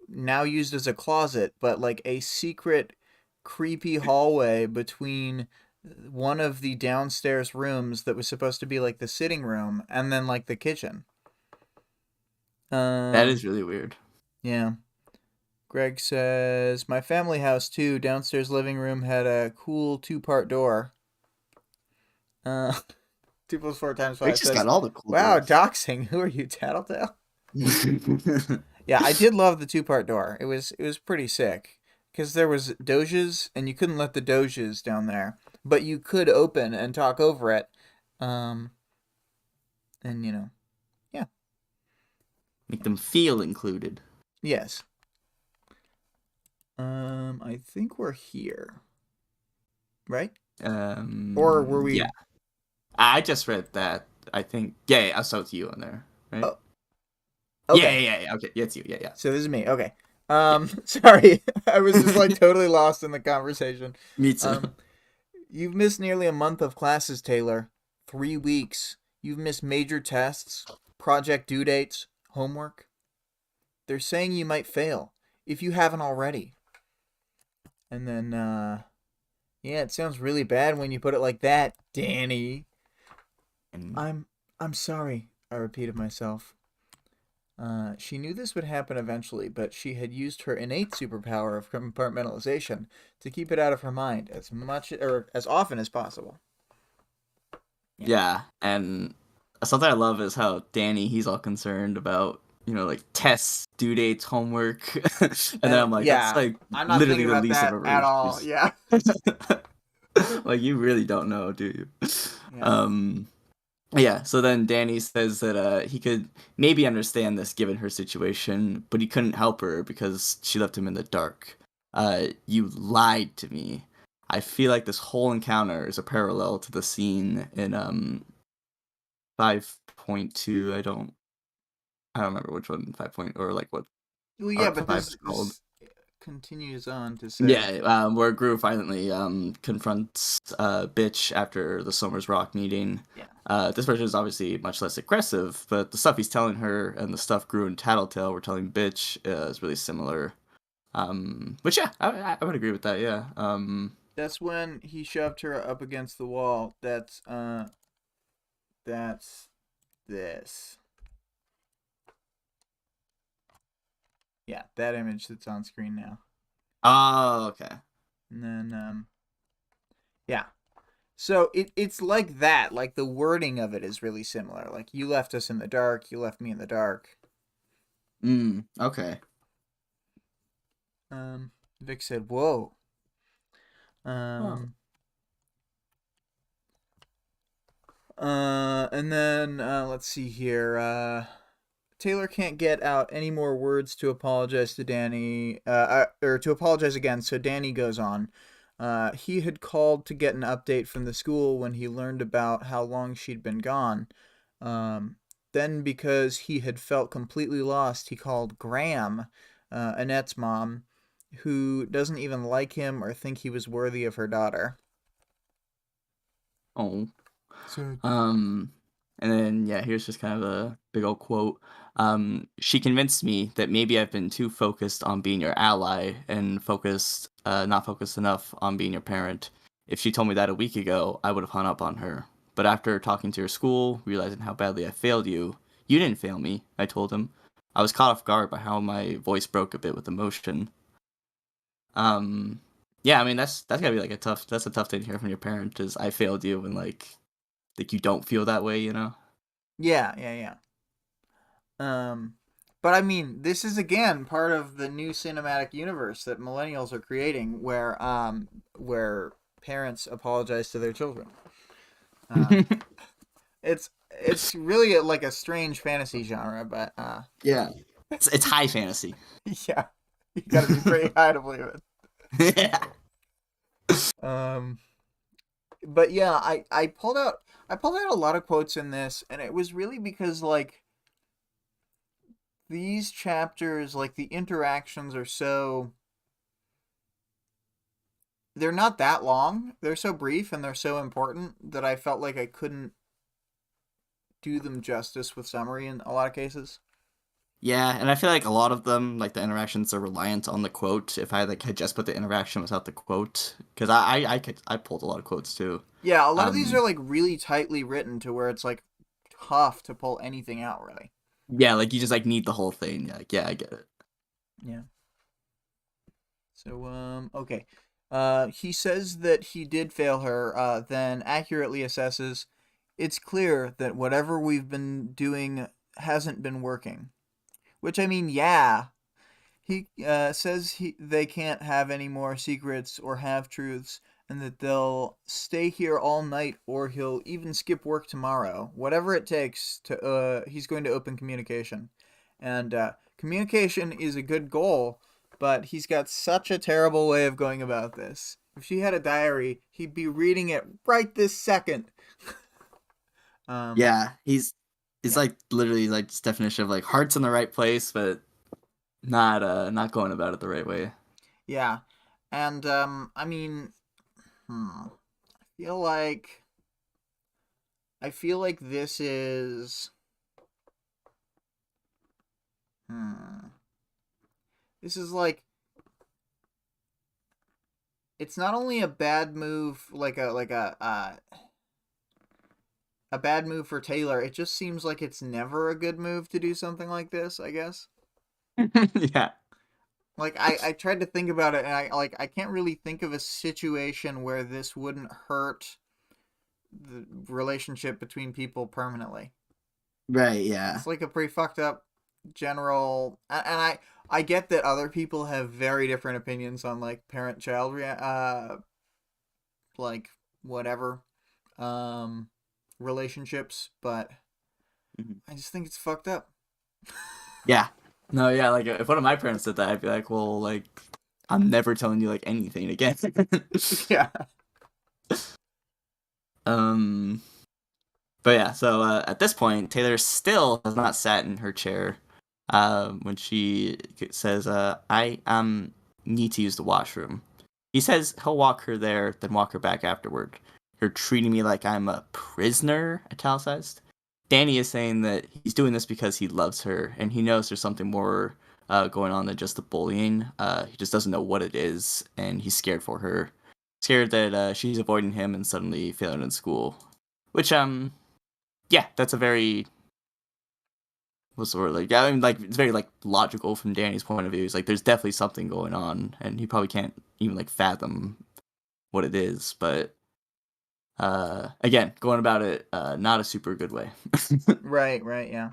now used as a closet, but like a secret creepy hallway between one of the downstairs rooms that was supposed to be like the sitting room and then like the kitchen. That Um is really weird. yeah. Greg says my family house too, downstairs living room had a cool two-part door. Uh 2 plus 4 times Rick 5 just says, got all the cool wow, doors. doxing. Who are you, Tattletale? Yeah, I did love the two-part door. It was pretty sick because there was doges and you couldn't let the doges down there, but you could open and talk over it. Um, and yeah, Make them feel included. Yes. I think we're here, right? Or were Yeah. we? I just read that. I think. Yeah, yeah. I saw it's you on there, right? Oh, Yeah, okay. yeah, yeah, yeah. Okay, yeah, it's you. Yeah, yeah, So this is me. Okay. yeah. Sorry, I was just like totally lost in the conversation. Me too. Um, you've missed nearly a month of classes, Taylor. 3 weeks. You've missed major tests, project due dates, homework. They're saying you might fail if you haven't already. And then, yeah, it sounds really bad when you put it like that, Danny. And I'm sorry, I repeated myself. She knew this would happen eventually, but she had used her innate superpower of compartmentalization to keep it out of her mind as much or as often as possible. Yeah. yeah, and something I love is how Danny he's all concerned about like tests, due dates, homework, and then And I'm like, that's yeah, like I'm not literally thinking the about least of that her at all. worries. Yeah. Like you really don't know, do you? Yeah. Um, yeah. So then Danny says that he could maybe understand this given her situation, but he couldn't help her because she left him in the dark. You lied to me. I feel like this whole encounter is a parallel to the scene in 5.2. I don't remember which one 5 point or like what Well, yeah, arc but 5 this is called. this continues on to say, Yeah, where Gru finally confronts Bitch after the Somers Rock meeting. yeah, This version is obviously much less aggressive, but the stuff he's telling her and the stuff Gru and Tattletale were telling Bitch is really similar. Which yeah, I would agree with that. Yeah. that's when he shoved her up against the wall. That's this. Yeah, that image that's on screen now. Oh, okay. And then yeah. So it's like that. Like the wording of it is really similar. Like you left us in the dark, you left me in the dark. Okay. Vic said, "Whoa." Oh. Um and then let's see here. Taylor can't get out any more words to apologize to Danny, or to apologize again. So Danny goes on. He had called to get an update from the school when he learned about how long she'd been gone. Um, then, because he had felt completely lost, he called Graham, Annette's mom, who doesn't even like him or think he was worthy of her daughter. Oh. So Um, and then yeah, here's just kind of a big old quote. She convinced me that maybe I've been too focused on being your ally and not focused enough on being your parent. If she told me that a week ago, I would have hung up on her. But after talking to your school, realizing how badly I failed you, you didn't fail me, I told him. I was caught off guard by how my voice broke a bit with emotion. Um, yeah, I mean that's gotta be like a tough thing to hear from your parent is I failed you and like you don't feel that way, you know? yeah, yeah, yeah. But I mean, this is again part of the new cinematic universe that millennials are creating, where parents apologize to their children. Uh, it's really like a strange fantasy genre, but Yeah. It's high fantasy. yeah, you got to be pretty high to believe it. Yeah. Um, but yeah, I pulled out a lot of quotes in this, and it was really because like these chapters, like the interactions are so they're not that long. They're so brief and they're so important that I felt like I couldn't do them justice with summary in a lot of cases. Yeah, and I feel like a lot of them, like the interactions are reliant on the quote. If I like had just put the interaction without the quote, because I pulled a lot of quotes too. Yeah, a lot of these are Um, like really tightly written to where it's like tough to pull anything out really. yeah, like you just like need the whole thing. Like, yeah, I get it. Yeah. So okay. He says that he did fail her, then accurately assesses it's clear that whatever we've been doing hasn't been working. Which I mean, yeah, he says they can't have any more secrets or half truths, and that they'll stay here all night, or he'll even skip work tomorrow. Whatever it takes to, he's going to open communication. And communication is a good goal, but he's got such a terrible way of going about this. If she had a diary, he'd be reading it right this second. Um, Yeah, he's yeah, like literally like this definition of like heart's in the right place, but not going about it the right way. yeah, and I mean, I feel like this is hmm, this is like it's not only a bad move, like a bad move for Taylor. It just seems like it's never a good move to do something like this, I guess. Yeah. Like I tried to think about it and I can't really think of a situation where this wouldn't hurt the relationship between people permanently. Right, yeah. It's like a pretty fucked up general and I get that other people have very different opinions on like parent child like whatever um relationships, but Mhm. I just think it's fucked up. Yeah. No, yeah, like if one of my parents did that, I'd be like, well, like I'm never telling you like anything again. Yeah. um but yeah, so at this point, Taylor still has not sat in her chair when she says, I need to use the washroom. He says he'll walk her there, then walk her back afterward. You're treating me like I'm a prisoner, italicized. Danny is saying that he's doing this because he loves her, and he knows there's something more going on than just the bullying. He just doesn't know what it is, and he's scared for her. Scared that she's avoiding him and suddenly failing in school. Which, yeah, that's a very what's the word, like, yeah, I mean, like it's very like logical from Danny's point of view. He's like there's definitely something going on and he probably can't even like fathom what it is, but again, going about it not a super good way. Right, right, yeah.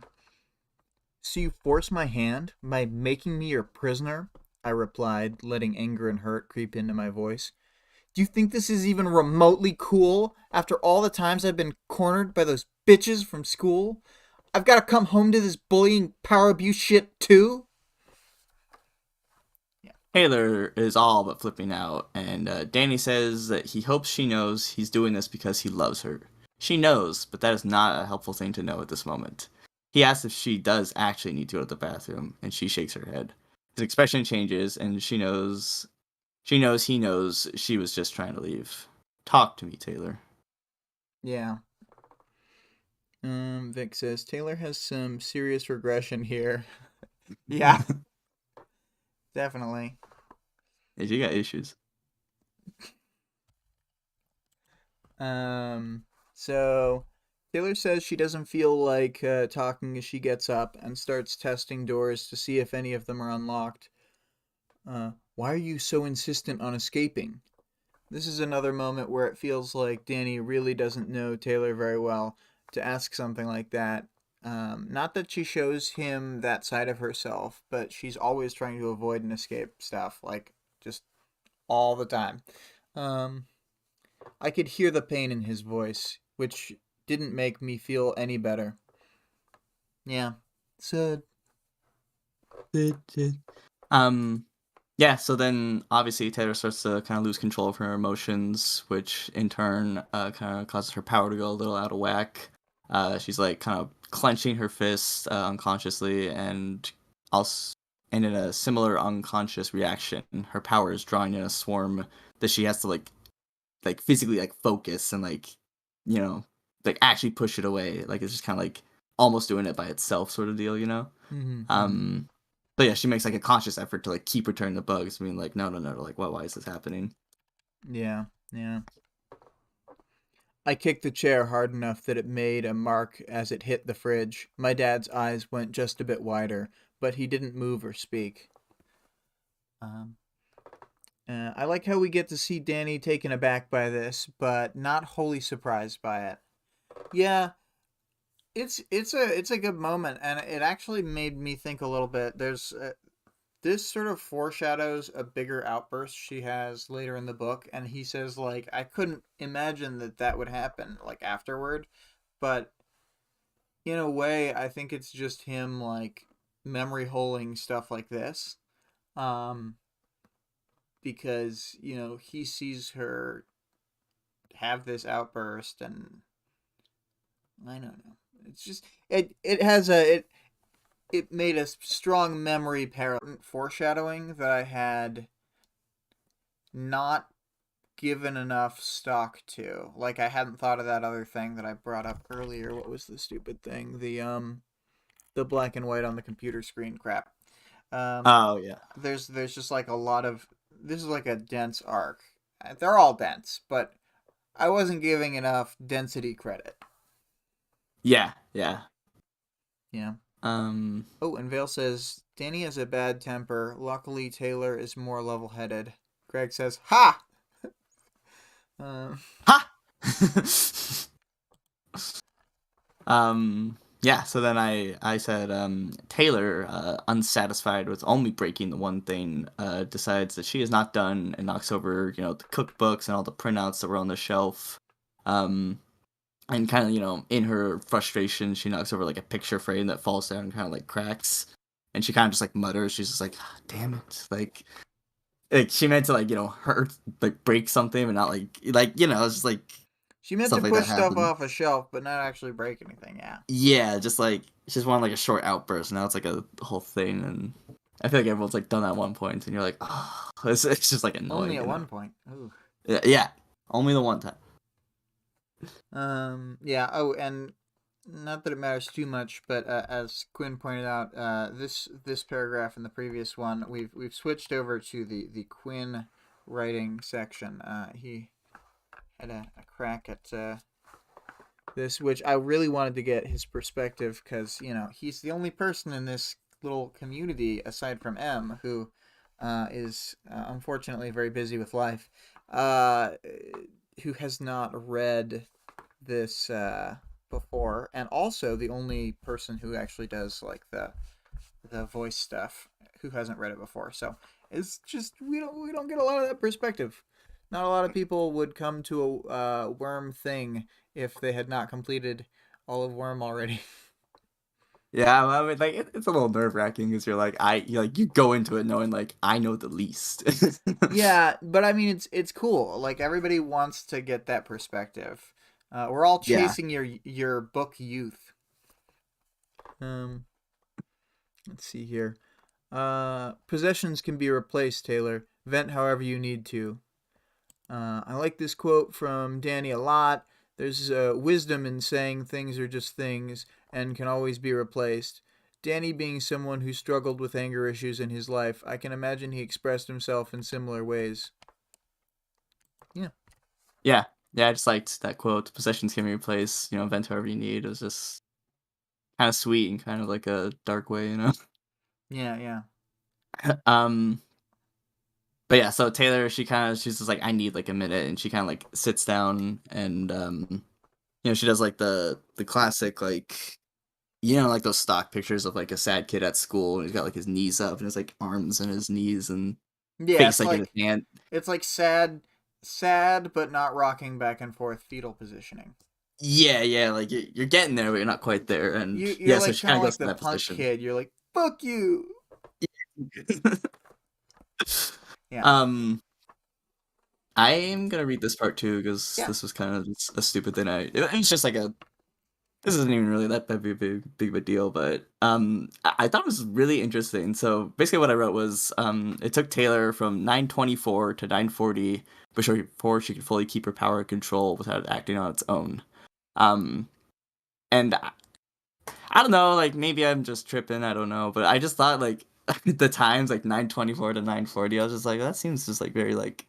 So you force my hand by making me your prisoner? I replied, letting anger and hurt creep into my voice. Do you think this is even remotely cool after all the times I've been cornered by those bitches from school? I've got to come home to this bullying power abuse shit too? Yeah. Taylor is all but flipping out, and Danny says that he hopes she knows he's doing this because he loves her. She knows, but that is not a helpful thing to know at this moment. He asks if she does actually need to go to the bathroom, and she shakes her head. His expression changes, and he knows she was just trying to leave. Talk to me, Taylor. Yeah. Vic says Taylor has some serious regression here. Yeah, definitely. Yeah, she got issues. Um, so Taylor says she doesn't feel like talking as she gets up and starts testing doors to see if any of them are unlocked. Why are you so insistent on escaping? This is another moment where it feels like Danny really doesn't know Taylor very well to ask something like that. Not that she shows him that side of herself, but she's always trying to avoid and escape stuff, like just all the time. Um, I could hear the pain in his voice, which didn't make me feel any better. Yeah. So, Um, yeah, so then obviously Taylor starts to kind of lose control of her emotions, which in turn kind of causes her power to go a little out of whack. She's like kind of clenching her fists unconsciously, and also, and in a similar unconscious reaction, her power is drawing in a swarm that she has to like physically like focus and like you know like actually push it away. Like it's just kind of like almost doing it by itself, sort of deal, you know. mm-hmm. Um, but yeah, she makes like a conscious effort to like keep returning the bugs, being like, no, no, no, like, why is this happening? Yeah, yeah. I kicked the chair hard enough that it made a mark as it hit the fridge. My dad's eyes went just a bit wider, but he didn't move or speak. Um, I like how we get to see Danny taken aback by this, but not wholly surprised by it. Yeah, it's a good moment, and it actually made me think a little bit. There's this sort of foreshadows a bigger outburst she has later in the book, and he says like I couldn't imagine that that would happen like afterward, but in a way I think it's just him like memory holing stuff like this. Um, because, he sees her have this outburst, and I don't know. It's just it has it made a strong memory foreshadowing that I had not given enough stock to. Like, I hadn't thought of that other thing that I brought up earlier. What was the stupid thing? The black and white on the computer screen crap. Um, Oh yeah, there's just like a lot of, this is like a dense arc. They're all dense, but I wasn't giving enough density credit. yeah, yeah. Yeah. Um, Oh, and Vale says Danny has a bad temper. Luckily, Taylor is more level-headed. Greg says, "Ha!" Uh, ha. Yeah, so then I said Taylor, unsatisfied with only breaking the one thing, decides that she is not done and knocks over, the cookbooks and all the printouts that were on the shelf. Um, and kind of, in her frustration, she knocks over like a picture frame that falls down and kind of like cracks. And she kind of just like mutters, she's just like, "Ah, damn it." Like she meant to like, hurt, like break something and not it's just like she meant to stuff like that push stuff happen. off a shelf, but not actually break anything. Yeah. Yeah, just like it's just one like a short outburst. Now it's like a whole thing, and I feel like everyone's like done that at one point, and you're like, oh, it's just like Only annoying, at one point. Ooh. Yeah, yeah, only the one time. Yeah. Oh, and not that it matters too much, but as Quinn pointed out, this paragraph and the previous one, we've switched over to the Quinn writing section. He had a crack at this, which I really wanted to get his perspective because he's the only person in this little community aside from M who is unfortunately very busy with life, uh, who has not read this before, and also the only person who actually does like the voice stuff who hasn't read it before. So it's just we don't get a lot of that perspective. Not a lot of people would come to a Worm thing if they had not completed all of Worm already. Yeah, well, I mean, like it's a little nerve wracking because you go into it knowing like I know the least. Yeah, but I mean it's cool. Like, everybody wants to get that perspective. We're all Yeah, chasing your book youth. Um, let's see here. Possessions can be replaced, Taylor. Vent however you need to. I like this quote from Danny a lot. There's wisdom in saying things are just things and can always be replaced. Danny being someone who struggled with anger issues in his life, I can imagine he expressed himself in similar ways. Yeah. yeah, yeah. I just liked that quote. Possessions can be replaced. Vent however you need. It was just kind of sweet and kind of like a dark way. Yeah, yeah. um, But yeah, so Taylor, she's just like, I need like a minute, and she kind of like sits down and she does like the classic like like those stock pictures of like a sad kid at school, and he's got like his knees up and his like arms and his knees and Yeah, face it's like in his like hand. it's like sad but not rocking back and forth fetal positioning. Yeah, yeah, like you're getting there, but you're not quite there, and You're yeah, so like she kind kind of of goes like to the that punk position. kid. You're like, "Fuck you." Yeah. um, I'm gonna read this part too because Yeah. this was kind of just a stupid thing. It's just like a this isn't even really that big of a deal, but I thought it was really interesting. So basically, what I wrote was it took Taylor from 924 to 940 before she could fully keep her power and control without acting on its own. Um, and I don't know, like maybe I'm just tripping, I don't know, but I just thought like the times like 924 to 940, I was just like that seems just like very like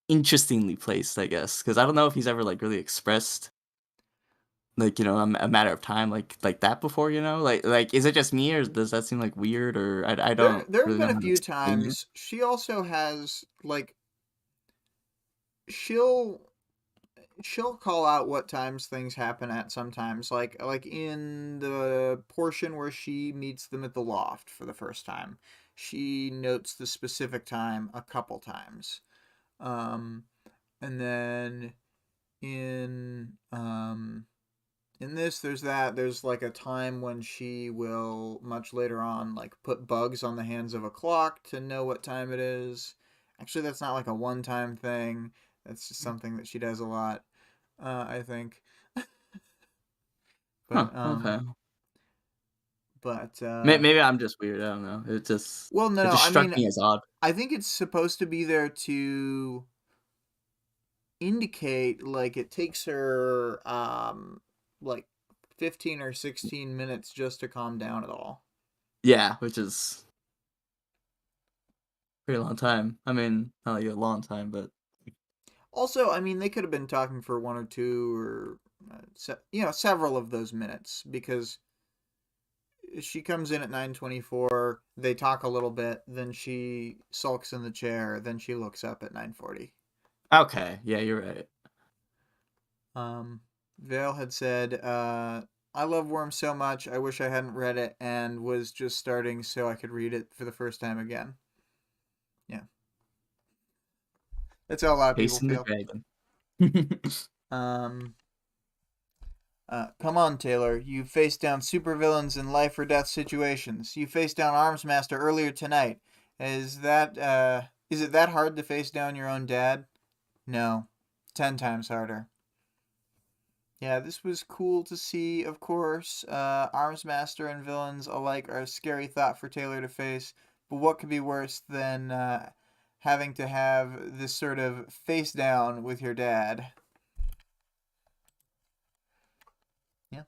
interestingly placed, I guess, because I don't know if he's ever like really expressed like a matter of time like that before, like is it just me or does that seem like weird, or I There don't there have really know been a how to few explain it. times she also has like she'll she'll call out what times things happen at sometimes, like in the portion where she meets them at the loft for the first time. She notes the specific time a couple times. Um and then in in this, there's like a time when she will, much later on, like put bugs on the hands of a clock to know what time it is. Actually, that's not like a one-time thing. That's just something that she does a lot, I think. Huh, But okay. but Maybe I'm just weird. I don't know. well, no, It no. just I struck mean, me as odd. I think it's supposed to be there to indicate like it takes her like 15 or 16 minutes just to calm down at all. Yeah, which is a pretty long time. I mean, not like a long time, but Also, I mean, they could have been talking for one or two or several of those minutes because she comes in at 9:24, they talk a little bit, then she sulks in the chair, then she looks up at 9:40. okay. Yeah, you're right. Um Vale had said, I love Worms so much. I wish I hadn't read it and was just starting so I could read it for the first time again. Yeah. That's how a lot of people Chasing the feel. dragon. Um Come on, Taylor. You faced down supervillains in life or death situations. You faced down Armsmaster earlier tonight. Is it that hard to face down your own dad? No. 10 times harder. Yeah, this was cool to see, of course. Armsmaster and villains alike are a scary thought for Taylor to face, but what could be worse than having to have this sort of face down with your dad? Yeah.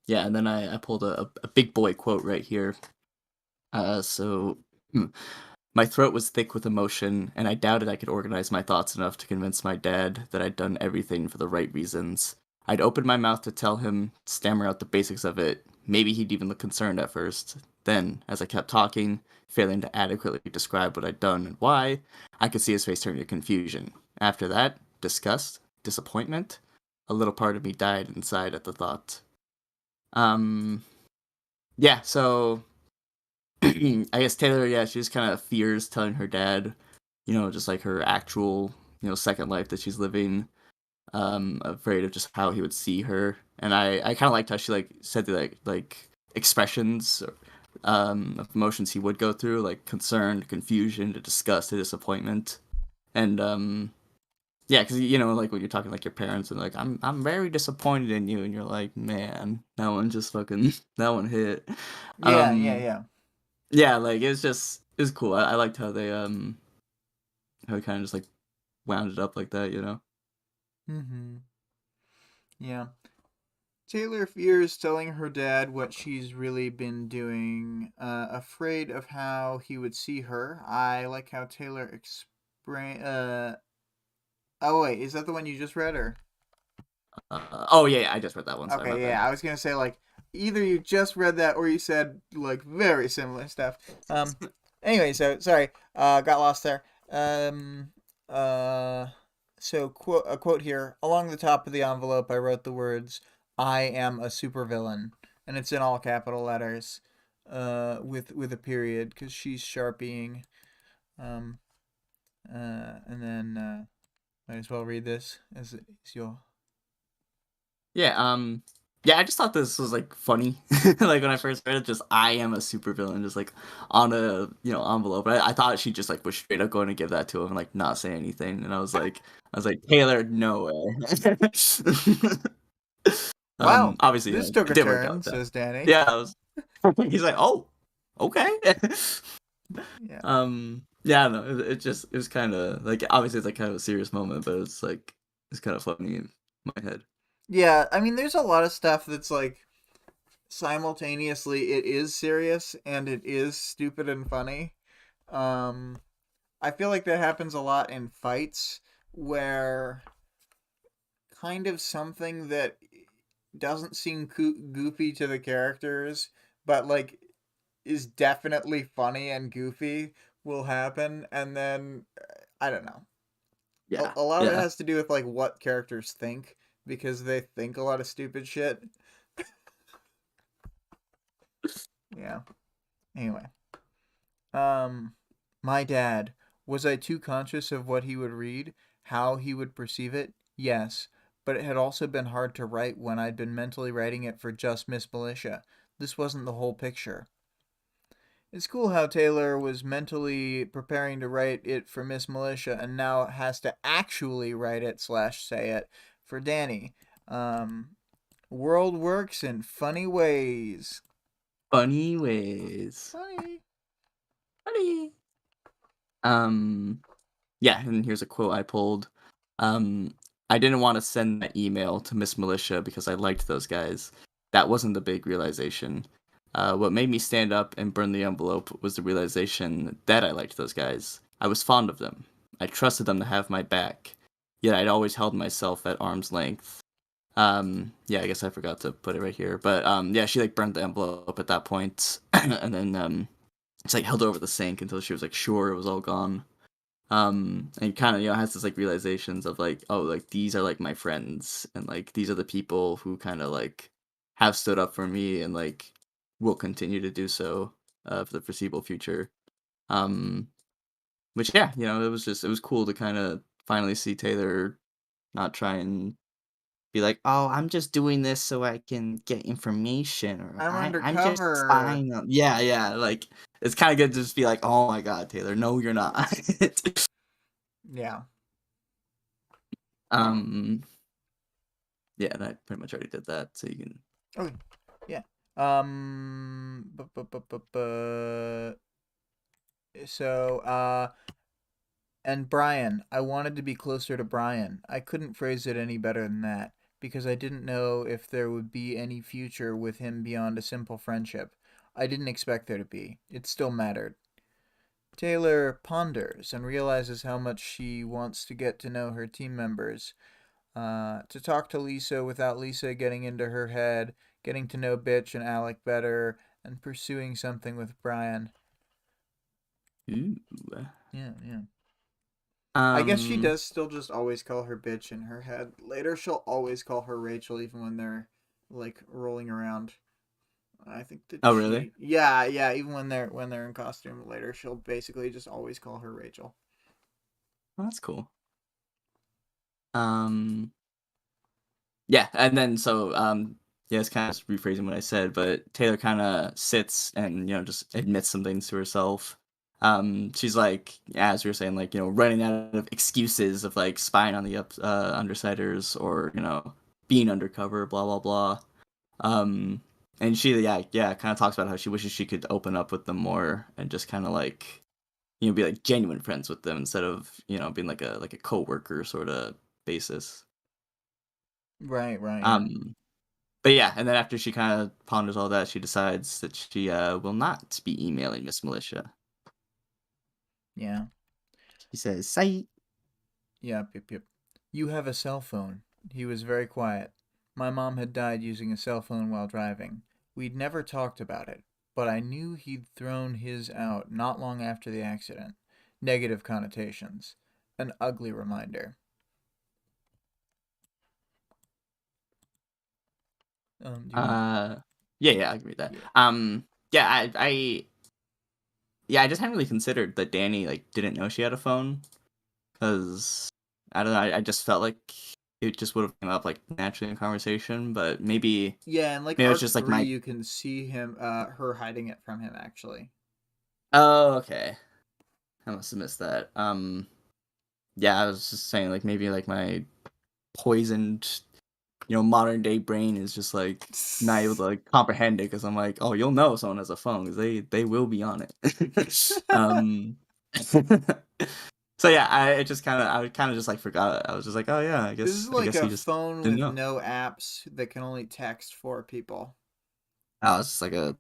Yeah, and then I pulled a big boy quote right here. So my throat was thick with emotion, and I doubted I could organize my thoughts enough to convince my dad that I'd done everything for the right reasons. I'd opened my mouth to tell him, stammer out the basics of it. Maybe he'd even look concerned at first. Then, as I kept talking, failing to adequately describe what I'd done and why, I could see his face turn to confusion. After that, disgust, disappointment, a little part of me died inside at the thought. Um, yeah, so I guess Taylor, yeah, she just kind of fears telling her dad, just like her actual, second life that she's living. Afraid of just how he would see her, and I kind of liked how she like said the like expressions, of emotions he would go through, like concern, confusion, to disgust, to disappointment, and yeah, because like when you're talking like your parents and like I'm very disappointed in you, and you're like, man, that one just fucking that one hit. Yeah, yeah, Um, yeah. yeah, like it's cool. I liked how they kind of just like wound it up like that. Mm-hmm. Yeah. Taylor fears telling her dad what she's really been doing, afraid of how he would see her. I like how Taylor explain. Oh wait, is that the one you just read, or? Oh yeah, I just read that one. Sorry Okay, about that. yeah, I was gonna say like either you just read that or you said like very similar stuff. Anyway, so sorry, got lost there. Uh, so a quote here along the top of the envelope. I wrote the words "I am a supervillain," and it's in all capital letters, with a period because she's sharpieing. Um, and then might as well read this as you'll. Yeah, yeah, I just thought this was like funny. Like when I first read it, just I am a supervillain, just like on a envelope. I thought she just like was straight up going to give that to him and like not say anything. And I was like, Taylor, no way. Wow, Obviously, this took it a did work turn, out though. says Danny. Yeah, I was. He's like, oh, okay. Yeah. Yeah, no, it was kind of like obviously it's like kind of a serious moment, but it's kind of funny in my head. Yeah, I mean, there's a lot of stuff that's like simultaneously it is serious and it is stupid and funny. Um, I feel like that happens a lot in fights where kind of something that doesn't seem goofy to the characters, but like is definitely funny and goofy will happen, and then I don't know. Yeah, A lot of it yeah. has to do with like what characters think because they think a lot of stupid shit. Yeah. Anyway, um, my dad. Was I too conscious of what he would read, how he would perceive it? Yes, but it had also been hard to write when I'd been mentally writing it for just Miss Militia. This wasn't the whole picture. It's cool how Taylor was mentally preparing to write it for Miss Militia and now has to actually write it slash say it for Danny. Um, World works in funny ways. Funny ways. Funny. Funny. Um, yeah, and here's a quote I pulled. Um, I didn't want to send that email to Miss Militia because I liked those guys. That wasn't the big realization. What made me stand up and burn the envelope was the realization that I liked those guys. I was fond of them. I trusted them to have my back. Yet I'd always held myself at arm's length. Yeah, I guess I forgot to put it right here. But yeah, she like burned the envelope at that point, and then it's like held over the sink until she was like sure it was all gone. And kind of has this like realizations of like, oh, like these are like my friends, and like these are the people who kind of like have stood up for me and like will continue to do so for the foreseeable future. Um, which yeah, it was cool to kind of finally see Taylor not try and be like, "Oh, I'm just doing this so I can get information," or I'm I'm just undercover. spying on." Yeah, yeah. Like it's kind of good to just be like, "Oh my god, Taylor, no, you're not." Yeah. um, yeah, and I pretty much already did that, so you can. Okay. Yeah. So, and Brian, I wanted to be closer to Brian. I couldn't phrase it any better than that because I didn't know if there would be any future with him beyond a simple friendship. I didn't expect there to be. It still mattered. Taylor ponders and realizes how much she wants to get to know her team members. To talk to Lisa without Lisa getting into her head, getting to know Bitch and Alec better, and pursuing something with Brian. Ooh. Yeah, yeah. I guess she Um. does still just always call her bitch in her head. Later, she'll always call her Rachel, even when they're like rolling around. I think that Oh, really? yeah, yeah. Even when they're in costume later, she'll basically just always call her Rachel. Oh, that's cool. Um. Yeah, and then so yeah, it's kind of just rephrasing what I said, but Taylor kind of sits and just admits some things to herself. She's like, as we were saying, like running out of excuses of like spying on the undersiders or being undercover, blah blah blah. Um, and she yeah kind of talks about how she wishes she could open up with them more and just kind of like be like genuine friends with them instead of being like a coworker sort of basis. Right, right, yeah, Um, but yeah, and then after she kind of ponders all that, she decides that she will not be emailing Miss Militia. yeah. She says, "Sight." Yep, yep, yep. You have a cell phone. He was very quiet. My mom had died using a cell phone while driving. We'd never talked about it, but I knew he'd thrown his out not long after the accident. Negative connotations. An ugly reminder. Do you want to? Uh, yeah, yeah, I can read that. Yeah. Yeah, yeah, I just hadn't really considered that Danny like didn't know she had a phone because I don't know. I just felt like it just would have come up like naturally in conversation, but Yeah, and like maybe it's arc just like 3, my. you can see her hiding it from him actually. Oh, okay. I must have missed that. Yeah, I was just saying like maybe like my poisoned modern day brain is just like not able to like comprehend it because I'm like, oh, you'll know if someone has a phone because they will be on it. So yeah, I kind of just like forgot it. I was just like, oh yeah, I This is guess like he a just phone didn't with know. no apps that can only text for people. Oh, it's just like a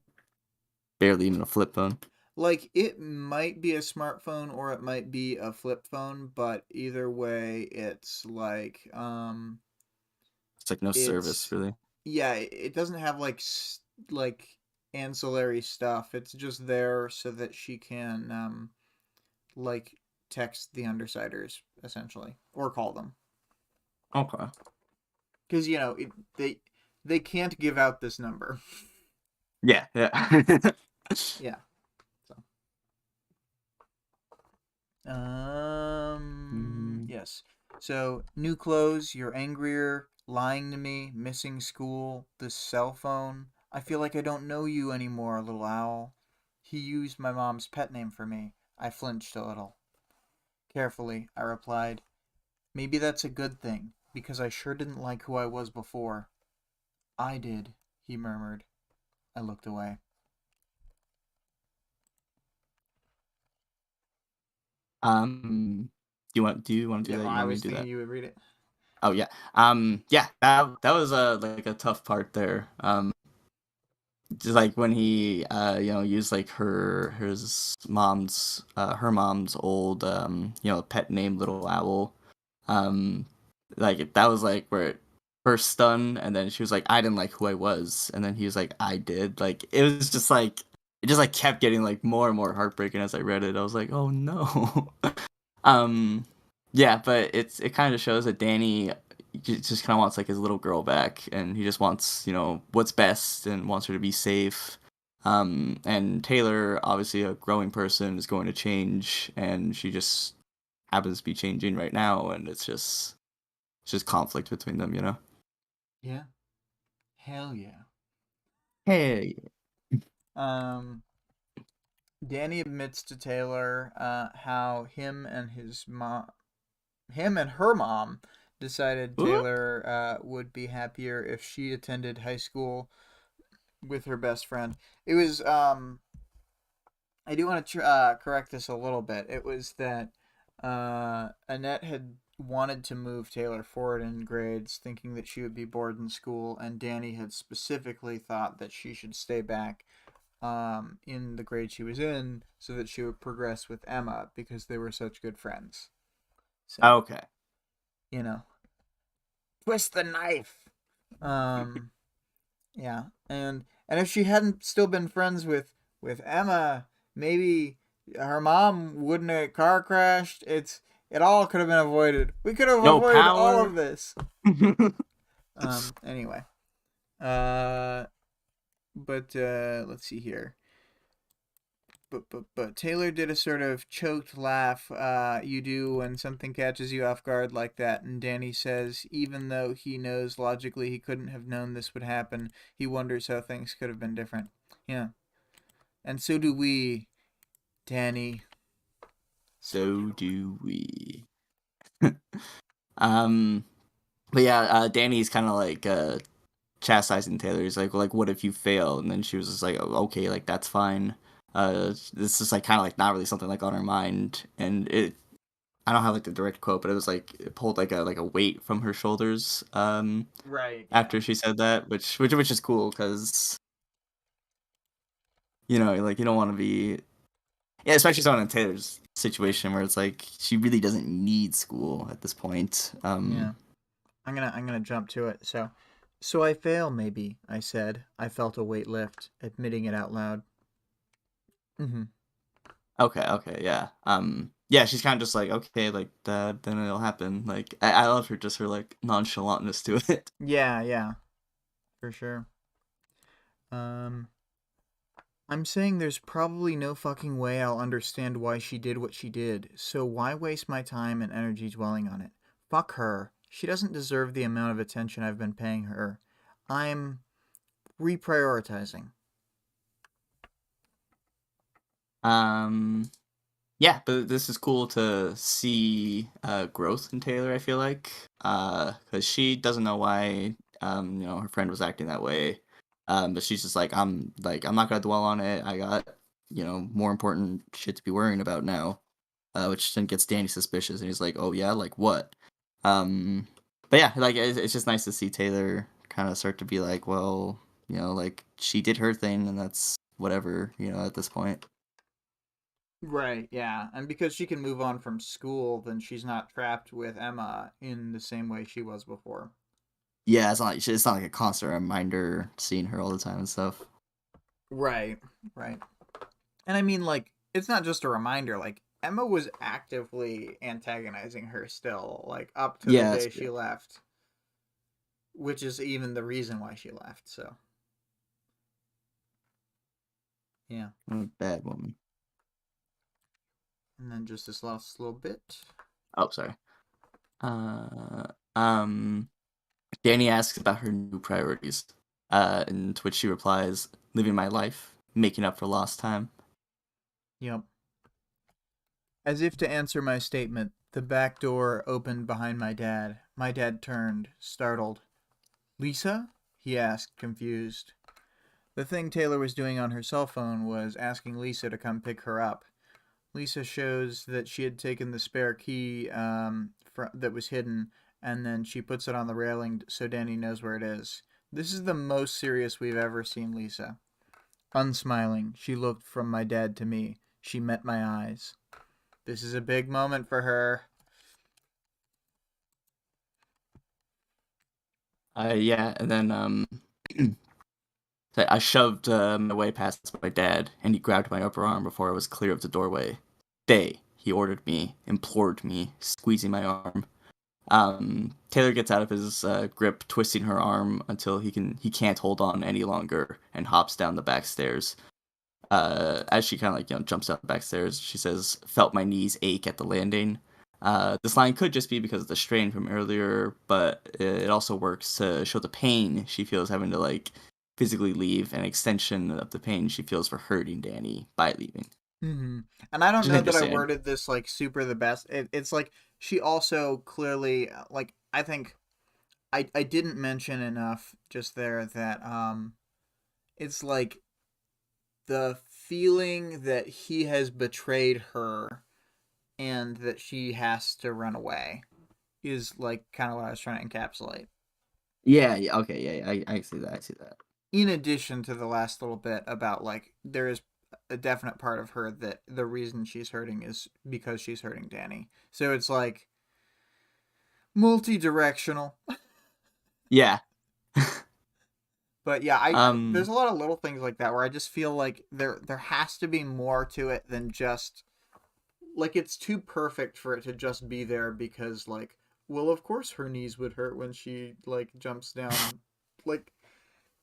barely even a flip phone. Like it might be a smartphone or it might be a flip phone, but either way it's like It's like no service it's really. yeah, it doesn't have like like ancillary stuff. It's just there so that she can like text the undersiders essentially or call them. Okay. Cuz they can't give out this number. Yeah, yeah. Yeah. So, Mm, yes. So, new clothes, you're angrier, Lying to me, missing school, this cell phone. I feel like I don't know you anymore, little owl. He used my mom's pet name for me. I flinched a little. Carefully, I replied, maybe that's a good thing, because I sure didn't like who I was before. I did, he murmured. I looked away. Do you want to do Yeah, that? well, You I want me to was do thinking that? you would read it. Oh yeah. Yeah, that was a like a tough part there. Just like when he used like her mom's old pet name Little Owl. Um like that was like where it first stunned, and then she was like, I didn't like who I was, and then he was like, I did. Like it was just like it just like kept getting like more and more heartbreaking as I read it. I was like, oh no. um yeah, but it kind of shows that Danny just kind of wants like his little girl back, and he just wants what's best and wants her to be safe. And Taylor, obviously a growing person, is going to change, and she just happens to be changing right now, and it's just conflict between them. Yeah. Hell yeah. Hey. Um, Danny admits to Taylor how him and her mom decided Ooh. Taylor would be happier if she attended high school with her best friend. It was I do want to correct this a little bit. It was that Annette had wanted to move Taylor forward in grades, thinking that she would be bored in school, and Danny had specifically thought that she should stay back in the grade she was in so that she would progress with Emma because they were such good friends. So, Okay. you know, twist the knife. Um, yeah, and if she hadn't still been friends with Emma, maybe her mom wouldn't have car crashed. It all could have been avoided. We could have No avoided all power. of this. Anyway. Uh but let's see here. But Taylor did a sort of choked laugh you do when something catches you off guard like that, and Danny says even though he knows logically he couldn't have known this would happen, he wonders how things could have been different. Yeah. And so do we, Danny. So So do do we. um but yeah, Danny's kind of like chastising Taylor. He's like, what if you fail? And then she was just like, oh, okay, like that's fine. This is like kind of like not really something like on her mind, and I don't have like the direct quote, but it was like it pulled like a weight from her shoulders. we. Right, yeah. After she said that, which is cool because like you don't want to be, yeah, especially someone in Taylor's situation where it's like she really doesn't need school at this point. Yeah. I'm gonna jump to it. So I fail, maybe, I said. I felt a weight lift, admitting it out loud. Mm-hmm. Okay, yeah. Yeah, she's kind of just like, okay, like that, then it'll happen. Like, I love her, just her like nonchalantness to it. Yeah, yeah, for sure. Um, I'm saying there's probably no fucking way I'll understand why she did what she did, so why waste my time and energy dwelling on it? Fuck her. She doesn't deserve the amount of attention I've been paying her. I'm reprioritizing. Um, yeah, but this is cool to see growth in Taylor. I feel like, because she doesn't know why her friend was acting that way. But she's just like I'm not gonna dwell on it. I got more important shit to be worrying about now. Which then gets Danny suspicious, and he's like, "Oh yeah, like what?" Um, but yeah, like it's just nice to see Taylor kind of start to be like, "Well, like she did her thing, and that's whatever, at this point." Right, yeah. And because she can move on from school, then she's not trapped with Emma in the same way she was before. Yeah, it's not like a constant reminder seeing her all the time and stuff. Right, right. And I mean, like, it's not just a reminder. Like, Emma was actively antagonizing her still, like, up to the Yeah, that's day true. she left, which is even the reason why she left. So, yeah. I'm a bad woman. And then just this last little bit. Oh, sorry. Uh, um, Danny asks about her new priorities, and to which she replies, "Living my life, making up for lost time." Yep. As if to answer my statement, the back door opened behind my dad. My dad turned, startled. Lisa? He asked, confused. The thing Taylor was doing on her cell phone was asking Lisa to come pick her up. Lisa shows that she had taken the spare key that was hidden, and then she puts it on the railing so Danny knows where it is. This is the most serious we've ever seen Lisa. Unsmiling, she looked from my dad to me. She met my eyes. This is a big moment for her. Yeah, and then I shoved my way past my dad, and he grabbed my upper arm before I was clear of the doorway. "Stay," he ordered me, implored me, squeezing my arm. Taylor gets out of his grip, twisting her arm until he can't hold on any longer, and hops down the back stairs. As she kind of jumps down the back stairs, she says, "Felt my knees ache at the landing." This line could just be because of the strain from earlier, but it also works to show the pain she feels having to physically leave, an extension of the pain she feels for hurting Danny by leaving. Mm-hmm. And I don't Which is know that I interesting. worded this like super the best. It's like she also clearly like I think I didn't mention enough just there that it's like the feeling that he has betrayed her and that she has to run away is like kind of what I was trying to encapsulate. Yeah, yeah, okay, yeah, I see that, I see that. In addition to the last little bit about like there is a definite part of her that the reason she's hurting is because she's hurting Danny. So it's like multi-directional. Yeah. But yeah, I there's um, a lot of little things like that where I just feel like there has to be more to it than just like it's too perfect for it to just be there because like well of course her knees would hurt when she like jumps down like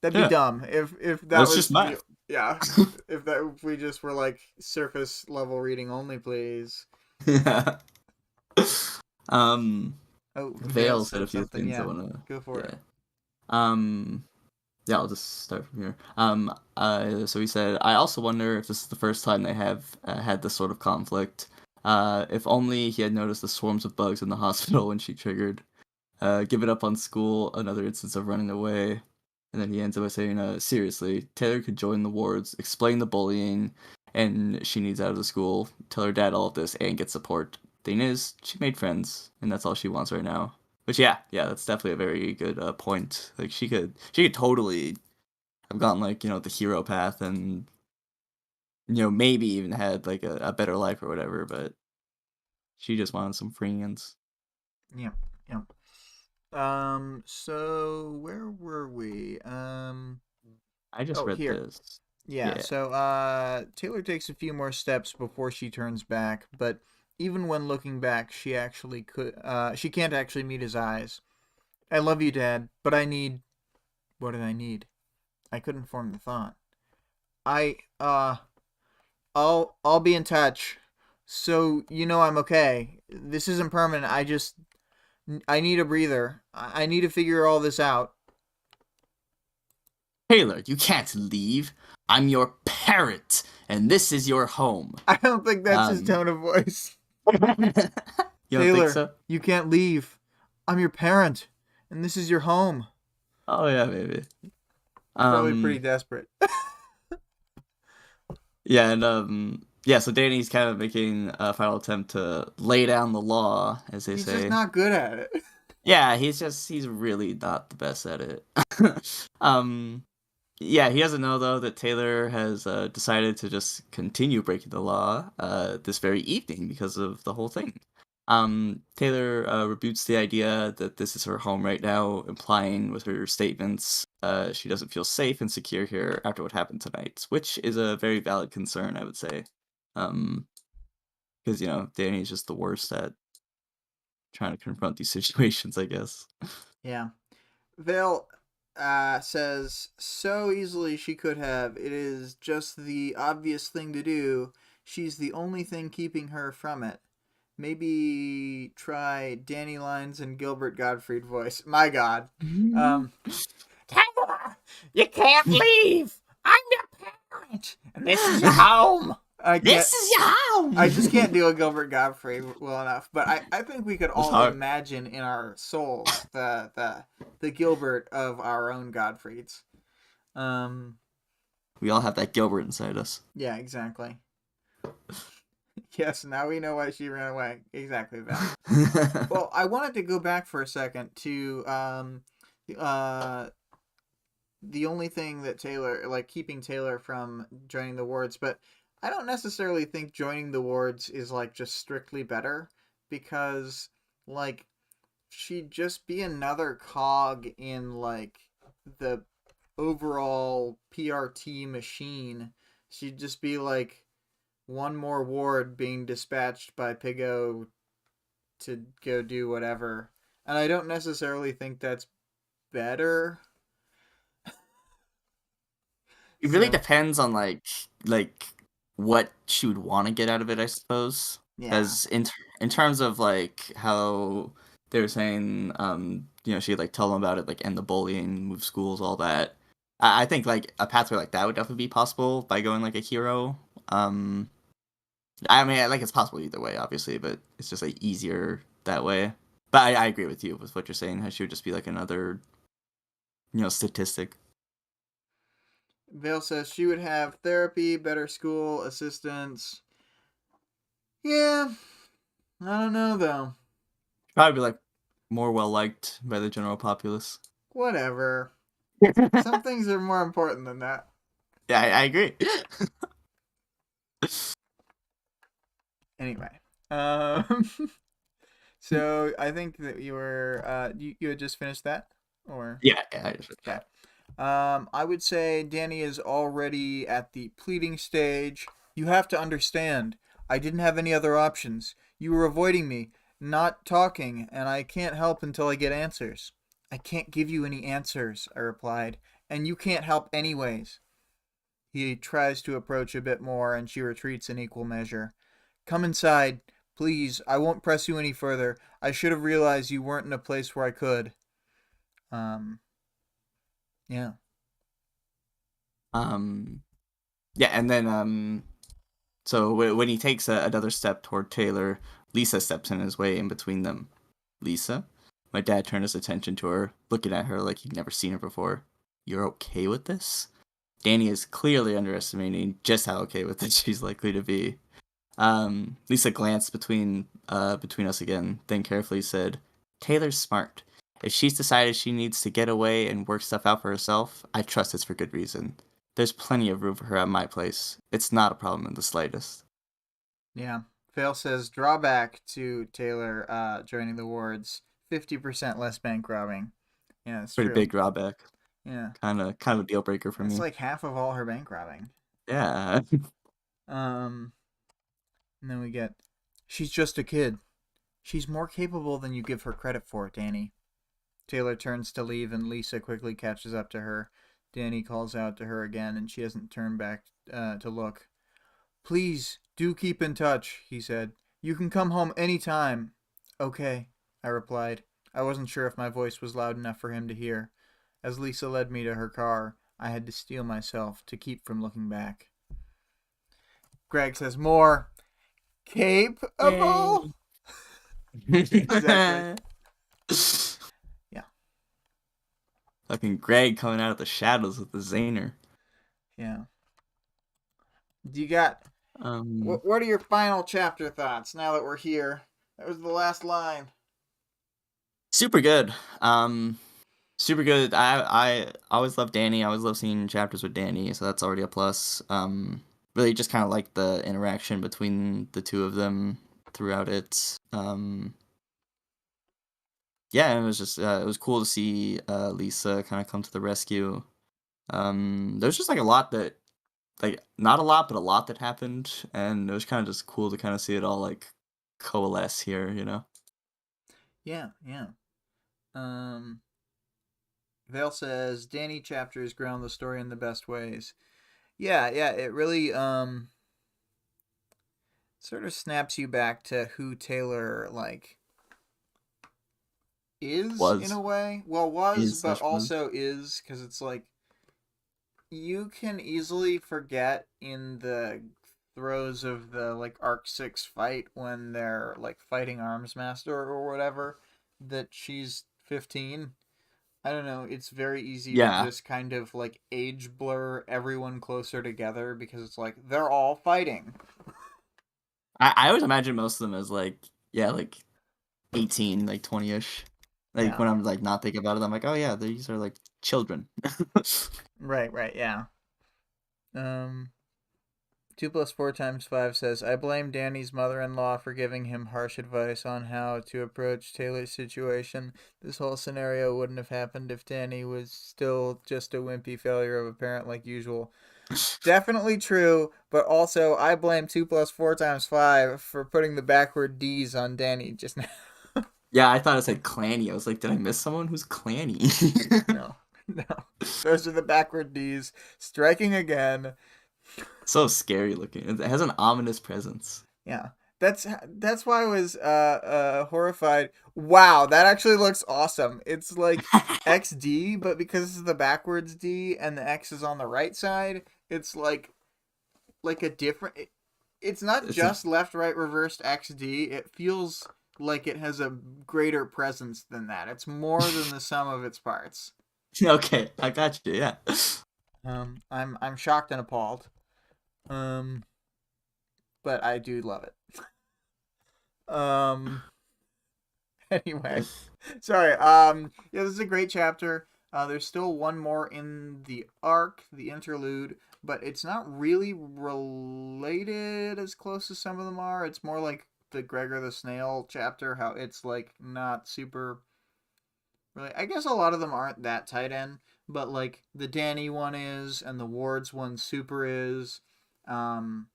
that'd be yeah, dumb if that that's was just the math. yeah if we just were like surface level reading only please. Yeah. Um, Oh, Vale Vale said a said few something. things I Yeah, wanna, go for it. yeah. Um, yeah, I'll just start from here. So he said, "I also wonder if this is the first time they have had this sort of conflict. If only he had noticed the swarms of bugs in the hospital when she triggered. Give it up on school, another instance of running away." And then he ends up by saying, "Seriously, Taylor could join the wards, explain the bullying, and she needs out of the school, tell her dad all of this, and get support. Thing is, she made friends, and that's all she wants right now." Which, yeah, yeah, that's definitely a very good point. Like she could totally have gone the hero path, and maybe even had a better life or whatever. But she just wanted some friends. Yeah, yeah. So where were we? I just Oh, read here. this. Yeah, Yeah. so Taylor takes a few more steps before she turns back, but even when looking back, she can't actually meet his eyes. I love you, Dad, but I need what did I need? I couldn't form the thought. I I'll be in touch. So you know I'm okay. This isn't permanent. I need a breather. I need to figure all this out. "Taylor, you can't leave. I'm your parent, and this is your home." I don't think that's his Um, tone of voice. you don't think Taylor, so? you can't leave. I'm your parent, and this is your home. Oh yeah, maybe. He's probably pretty Um, desperate. yeah, and yeah. So Danny's kind of making a final attempt to lay down the law, as they He's just say. not good at it. Yeah, he's really not the best at it. um, Yeah, he doesn't know though that Taylor has decided to just continue breaking the law this very evening because of the whole thing. Taylor rebutes the idea that this is her home right now, implying with her statements she doesn't feel safe and secure here after what happened tonight, which is a very valid concern, I would say. Um, because Danny's just the worst at trying to confront these situations, I guess. Yeah. Vale says, so easily she could have. It is just the obvious thing to do. She's the only thing keeping her from it. maybe try Danny Lyons and Gilbert Gottfried voice. My God. Um, Taylor, you can't leave. I'm your parent, and this is your home. I can't. This is your home. I just can't do a Gilbert Gottfried well enough. But I think we could It's all hard. imagine in our souls the Gilbert of our own Gottfrieds. We all have that Gilbert inside us. Yeah, exactly. Yes, now we know why she ran away. Exactly that. Well, I wanted to go back for a second to uh, the only thing that Taylor, like keeping Taylor from joining the wards, but I don't necessarily think joining the wards is like just strictly better because like she'd just be another cog in like the overall PRT machine. She'd just be like one more ward being dispatched by Pigo to go do whatever. And I don't necessarily think that's better. It really So, depends on like what she would want to get out of it, I suppose. yeah. Because in terms of like how they were saying, she'd like tell them about it, like end the bullying, move schools, all that. I think like a pathway like that would definitely be possible by going like a hero. I mean, like it's possible either way, obviously, but it's just like easier that way. But I agree with you with what you're saying. How she would just be like another, statistic. Vale says she would have therapy, better school, assistance. Yeah, I don't know though. Probably be like more well liked by the general populace. Whatever. Some things are more important than that. Yeah, I agree. Anyway, so I think that you were you had just finished that, or Yeah, I just read okay. that. I would say Danny is already at the pleading stage. You have to understand, I didn't have any other options. You were avoiding me, not talking, and I can't help until I get answers. I can't give you any answers, I replied, and you can't help anyways. He tries to approach a bit more, and she retreats in equal measure. Come inside, please. I won't press you any further. I should have realized you weren't in a place where I could. Um, yeah. Um, yeah, and then so when he takes another step toward Taylor, Lisa steps in his way in between them. Lisa, my dad turned his attention to her, looking at her like he'd never seen her before. You're okay with this? Danny is clearly underestimating just how okay with it she's likely to be. Lisa glanced between us again, then carefully said, Taylor's smart. If she's decided she needs to get away and work stuff out for herself, I trust it's for good reason. There's plenty of room for her at my place. It's not a problem in the slightest. Yeah. Fail says drawback to Taylor joining the wards 50% less bank robbing. Yeah, that's Pretty true. big drawback. Yeah. Kind of a deal breaker for That's me. like half of all her bank robbing. Yeah. Um, and then we get, she's just a kid. She's more capable than you give her credit for, Danny. Taylor turns to leave, and Lisa quickly catches up to her. Danny calls out to her again, and she doesn't turn back to look. Please, do keep in touch, he said. You can come home any time. Okay, I replied. I wasn't sure if my voice was loud enough for him to hear. As Lisa led me to her car, I had to steel myself to keep from looking back. Greg says more. Capable? Exactly. Yeah. Fucking Greg coming out of the shadows with the Zaner. Yeah. Do you got what are your final chapter thoughts now that we're here? That was the last line. Super good. Super good. I always love Danny. I always love seeing chapters with Danny, so that's already a plus. Really just kind of like the interaction between the two of them throughout it. Yeah, and it was just it was cool to see Lisa kind of come to the rescue. There's just like a lot that like not a lot, but a lot that happened, and it was kind of just cool to kind of see it all like coalesce here. Yeah, yeah. Um Vale says Danny chapters ground the story in the best ways. Yeah, it really sort of snaps you back to who Taylor like is in a Was way. Well, was is but slash was. also is because it's like you can easily forget in the throes of the like Arc 6 fight when they're like fighting Arms Master or whatever that she's 15. I don't know, it's very easy to Yeah, just kind of like age blur everyone closer together because it's like they're all fighting. I always imagine most of them as like yeah like 18, like 20ish. Like Yeah. when I'm like not thinking about it, I'm like, oh yeah, these are like children. Right, right, yeah. Um 2 plus 4 times 5 says, I blame Danny's mother in law for giving him harsh advice on how to approach Taylor's situation. This whole scenario wouldn't have happened if Danny was still just a wimpy failure of a parent like usual. Definitely true, but also I blame 2 plus 4 times 5 for putting the backward D's on Danny just now. Yeah, I thought it said clanny. I was like, did I miss someone who's clanny? No, no. Those are the backward D's. Striking again. So scary looking. It has an ominous presence. Yeah. That's why I was horrified. Wow, that actually looks awesome. It's like XD, but because it's the backwards D and the X is on the right side, it's like a different it's not It's a just left right reversed XD. It feels like it has a greater presence than that. It's more than the sum of its parts. okay. I got you. Yeah. I'm shocked and appalled. Um but I do love it. Um anyway, sorry. Yeah, this is a great chapter. There's still one more in the arc, the interlude, but it's not really related as close as some of them are. It's more like the Gregor the Snail chapter, how it's like not super really. I guess a lot of them aren't that tight end, but like the Danny one is, and the Wards one super is, um,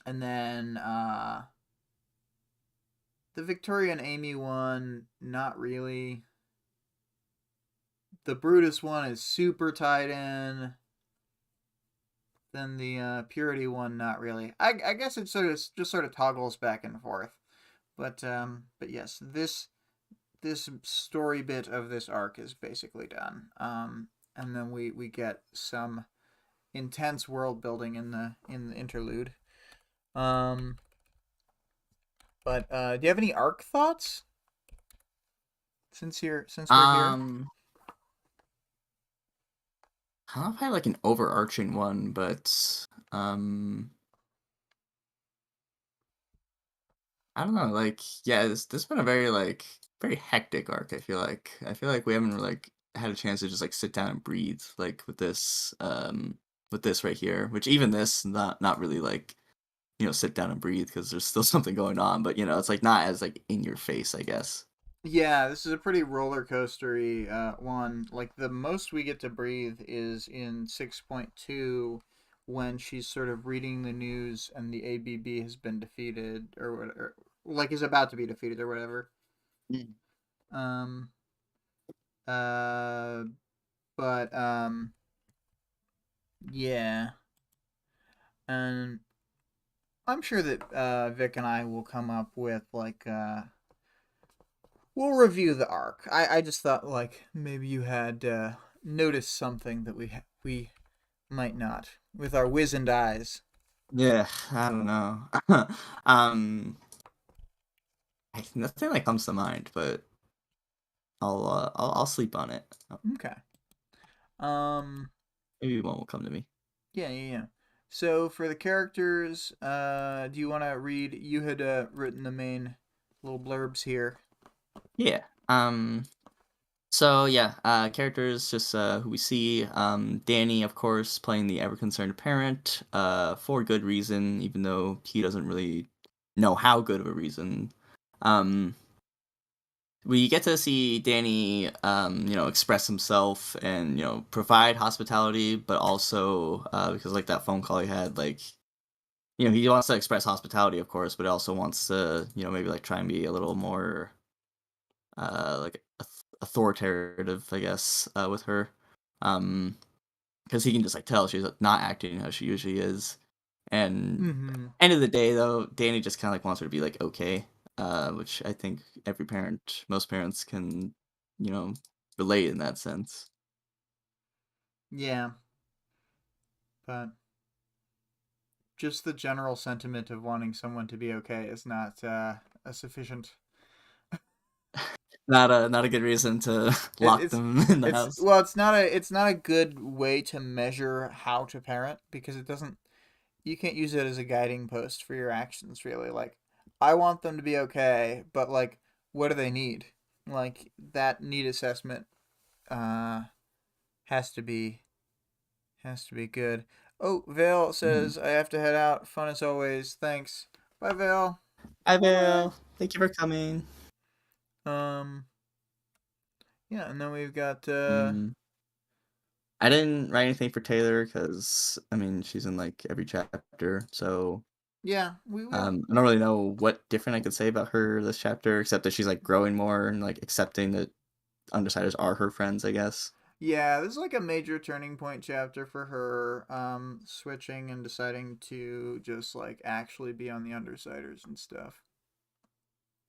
and then the Victoria and Amy one, not really. The Brutus one is super tied in. Then the Purity one, not really. I guess it sort of toggles back and forth. But yes, this story bit of this arc is basically done. And then we get some intense world building in the interlude. Um, but do you have any arc thoughts since we're here? Um, I don't know if I have like an overarching one, but I don't know. Like, yeah, this been a very like very hectic arc. I feel like we haven't like had a chance to just like sit down and breathe like with this right here. Which even this not really like sit down and breathe because there's still something going on. But it's like not as like in your face, I guess. Yeah, this is a pretty roller coastery one. Like the most we get to breathe is in 6.2 when she's sort of reading the news and the ABB has been defeated or whatever, like is about to be defeated or whatever. Mm. Um uh but yeah. And I'm sure that Vic and I will come up with like we'll review the arc. I just thought like maybe you had noticed something that we might not with our wizened eyes. Yeah, I don't know. um, nothing like comes to mind, but I'll sleep on it. Okay. Um. Maybe one will come to me. Yeah. Yeah. Yeah. So for the characters, do you want to read? You had written the main little blurbs here. Yeah. So yeah, characters just who we see. Danny, of course, playing the ever concerned parent. For good reason, even though he doesn't really know how good of a reason. Um, we get to see Danny, express himself and provide hospitality, but also because like that phone call he had, like he wants to express hospitality, of course, but he also wants to maybe like try and be a little more like authoritative, I guess, with her, because he can just like tell she's not acting how she usually is, And Mm-hmm. end of the day, though, Danny just kind of like wants her to be like okay, which I think most parents can, you know, relate in that sense. Yeah, but just the general sentiment of wanting someone to be okay is not a sufficient. Not a good reason to lock It's them in the it's house. well, it's not a good way to measure how to parent because it doesn't. You can't use it as a guiding post for your actions really. Like, I want them to be okay, but like, what do they need? Like that need assessment uh has to be good. Oh, Vale Mhm. says I have to head out. Fun as always. Thanks. Bye, Vale. Hi, Bye. Bill. Thank you for coming. Um, yeah, and then we've got Mm, I didn't write anything for Taylor because I mean she's in like every chapter, so yeah, we don't. I don't really know what different I could say about her this chapter, except that she's like growing more and like accepting that undersiders are her friends, I guess. Yeah, this is like a major turning point chapter for her, switching and deciding to just like actually be on the Undersiders and stuff.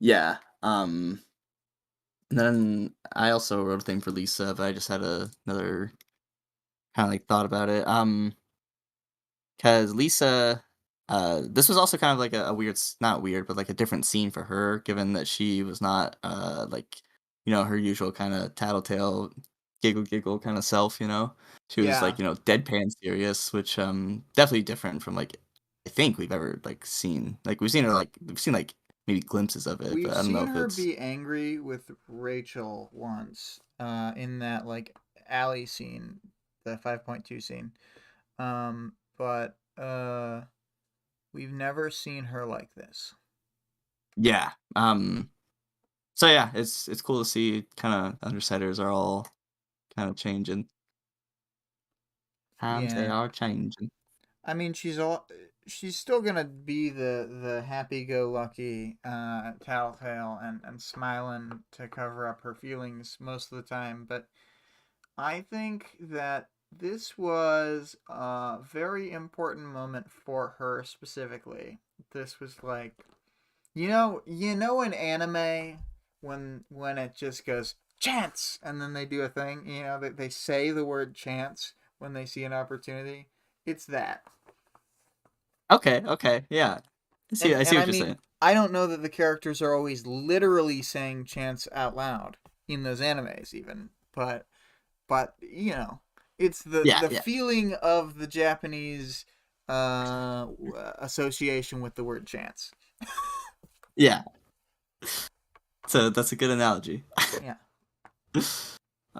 Yeah. And then I also wrote a thing for Lisa, but I just had another kind of like thought about it. Because Lisa, this was also kind of like a weird, not weird, but like a different scene for her, given that she was not like, her usual kind of tattletale, giggle kind of self. She was Yeah, like, deadpan serious, which definitely different from like I think we've ever like seen. Like we've seen like maybe glimpses of it, we've but I don't know seen if her it's be angry with Rachel once, in that like alley scene, the 5.2 scene. But we've never seen her like this. yeah. So yeah, it's cool to see kind of undersiders are all kind of changing. Times they Yeah. are changing. I mean, she's still gonna be the happy-go-lucky tattletale and smiling to cover up her feelings most of the time, but I think that this was a very important moment for her specifically. This was like, in anime when it just goes chance and then they do a thing, they say the word chance when they see an opportunity. It's that. Okay, yeah. And I see and I what you're mean, saying. I don't know that the characters are always literally saying chants out loud in those animes even, but it's the Yeah, the yeah, feeling of the Japanese association with the word chants. yeah. So that's a good analogy. Yeah.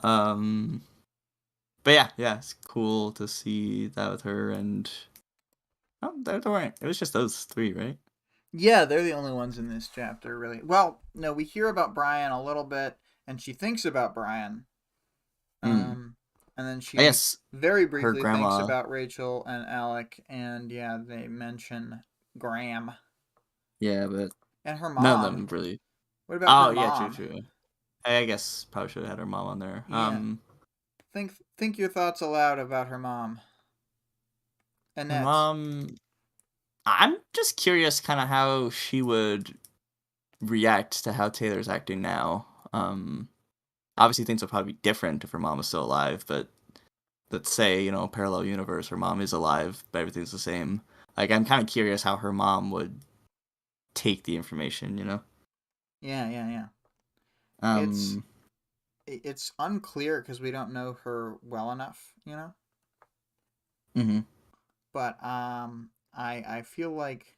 Um, but yeah, it's cool to see that with her and there weren't. It was just those three, right? Yeah, they're the only ones in this chapter, really. Well, no, we hear about Brian a little bit, and she thinks about Brian. Mm. Um, and then I she guess very her briefly thinks grandma. about Rachel and Alec, and yeah, they mention Graham Yeah, but and her none of mom. them really. What about her Oh yeah, true, mom? true. I guess probably should have had her mom on there. Yeah, think your thoughts aloud about her mom, Her Annette. mom. I'm just curious, kind of how she would react to how Taylor's acting now. Obviously things will probably be different if her mom is still alive, but let's say, parallel universe, her mom is alive, but everything's the same. Like, I'm kind of curious how her mom would take the information. Yeah, yeah, yeah. It's Um, it's unclear because we don't know her well enough. mhm. But I feel like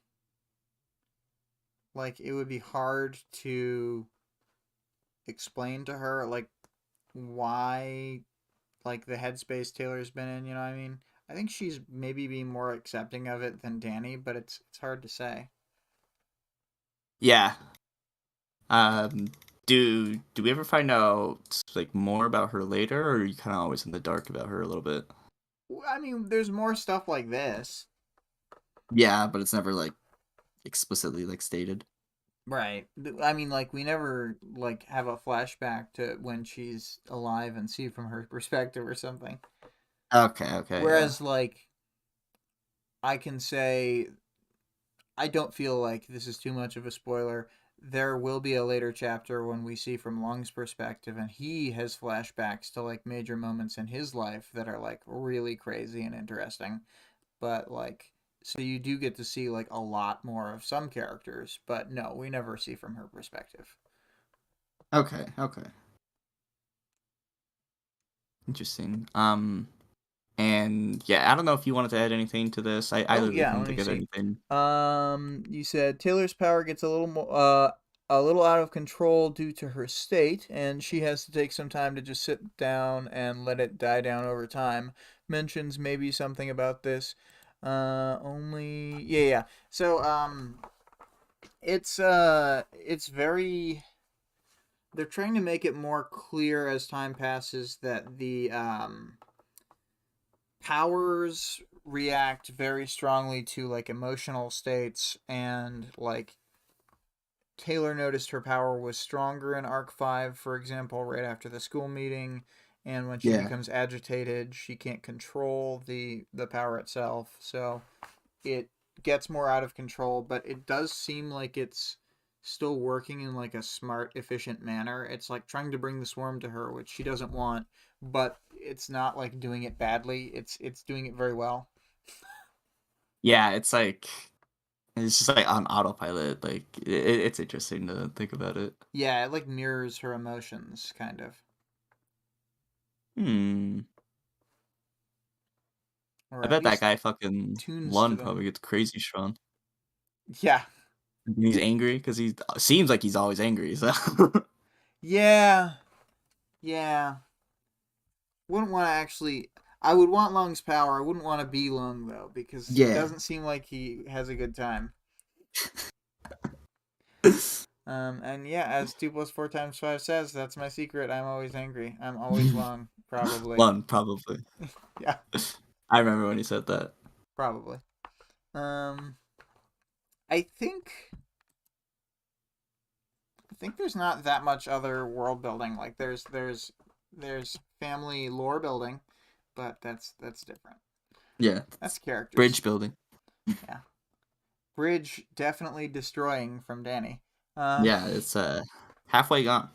it would be hard to explain to her like why like the headspace Taylor's been in. You know what I mean? I think she's maybe being more accepting of it than Danny, but it's hard to say. Yeah. Um, do we ever find out, like, more about her later, or are you kind of always in the dark about her a little bit? I mean, there's more stuff like this. Yeah, but it's never, like, explicitly, like, stated. Right. I mean, like we never like have a flashback to when she's alive and see from her perspective or something. Okay, yeah. Whereas like I can say I don't feel like this is too much of a spoiler. There will be a later chapter when we see from Lung's perspective, and he has flashbacks to like major moments in his life that are like really crazy and interesting. But like, so you do get to see like a lot more of some characters, but no, we never see from her perspective. Okay, okay. Interesting. And yeah, I don't know if you wanted to add anything to this. I Oh literally yeah, couldn't let me think of see. anything. You said Taylor's power gets a little out of control due to her state, and she has to take some time to just sit down and let it die down over time. Mentions maybe something about this. Only yeah, yeah. So it's very. They're trying to make it more clear as time passes that the powers react very strongly to like emotional states, and like Taylor noticed her power was stronger in arc 5, for example, right after the school meeting, and when she Yeah. becomes agitated she can't control the power itself, so it gets more out of control, but it does seem like it's still working in like a smart, efficient manner. It's like trying to bring the swarm to her, which she doesn't want, but it's not like doing it badly. It's doing it very well. Yeah, it's just like on autopilot. Like it's interesting to think about it. Yeah, it like mirrors her emotions kind of. Hmm. Or I at bet that least guy fucking tunes to Lund probably them. gets crazy strong. Yeah. He's angry because he seems like he's always angry. So Yeah. Yeah. Wouldn't want to actually I would want Lung's power. I wouldn't want to be Lung though, because it yeah. doesn't seem like he has a good time. And yeah, as 2 + 4 × 5 says, that's my secret. I'm always angry. I'm always long. Probably. Lund probably. Yeah, I remember when he said that. probably. Um, I think I think there's not that much other world building. Like there's family lore building, but that's different. Yeah. That's characters. Bridge building. Yeah, bridge definitely destroying from Danny. Um, Yeah, it's halfway gone.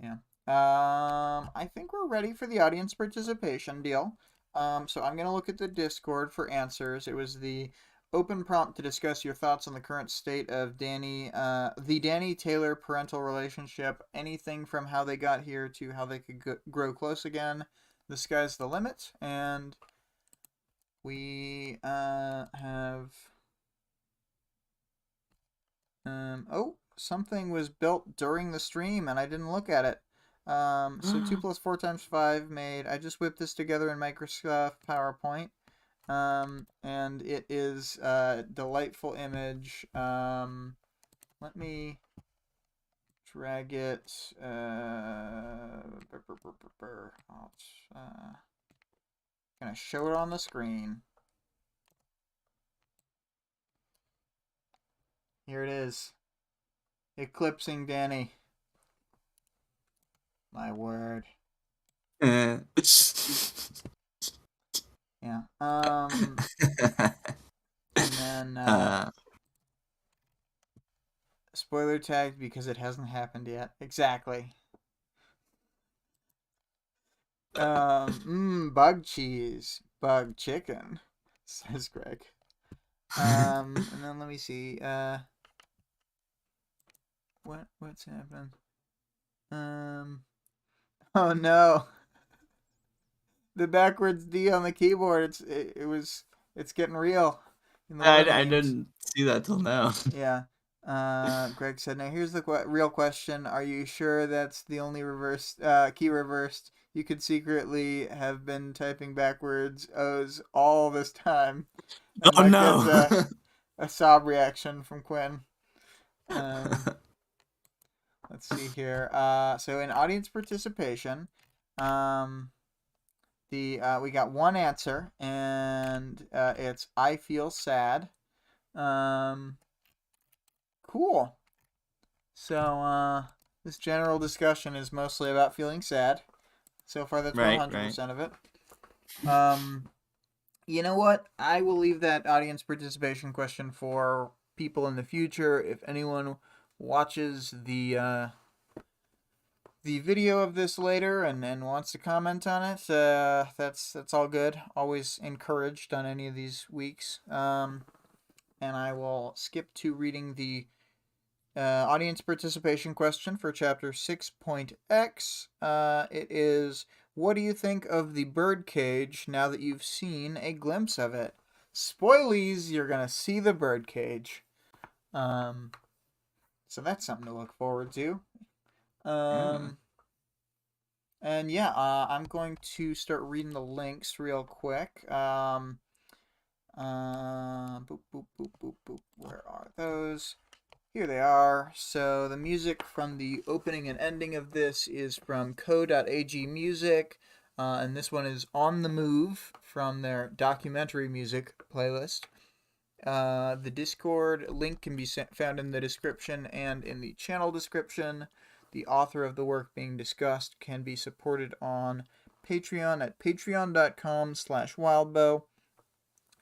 Yeah. I think we're ready for the audience participation deal. So I'm gonna look at the Discord for answers. It was the open prompt to discuss your thoughts on the current state of the Danny Taylor parental relationship. Anything from how they got here to how they could grow close again. The sky's the limit, and we have oh, something was built during the stream and I didn't look at it. So 2 + 4 × 5 made. I just whipped this together in Microsoft PowerPoint. And it is a delightful image. Let me drag it. Gonna show it on the screen. Here it is. Eclipsing Danny. My word. Eh. Yeah. And then uh, spoiler tagged because it hasn't happened yet. Exactly. Bug cheese, bug chicken, says Greg. And then let me see. What's happened? Um, oh no, the backwards D on the keyboard. It's getting real in the lore I memes. didn't see that till now. Yeah. Greg said, "Now here's the real question: Are you sure that's the only key reversed? You could secretly have been typing backwards O's all this time." And Oh that gets no. a sob reaction from Quinn. Um, let's see here. So in audience participation, um, the we got one answer, and it's I feel sad. Um, cool. So, this general discussion is mostly about feeling sad. So far, that's about Right, right. 100% of it. Um, You know what? I will leave that audience participation question for people in the future. If anyone watches the video of this later and wants to comment on it, that's all good. Always encouraged on any of these weeks. And I will skip to reading the audience participation question for chapter 6.x. It is, what do you think of the birdcage now that you've seen a glimpse of it? Spoilies, you're going to see the birdcage. So that's something to look forward to. Mm. And yeah, I'm going to start reading the links real quick. Boop, boop, boop, boop, boop. Where are those? Here they are. So the music from the opening and ending of this is from CO.AG Music. And this one is On the Move from their documentary music playlist. The Discord link can be found in the description and in the channel description. The author of the work being discussed can be supported on Patreon at patreon.com/wildbow.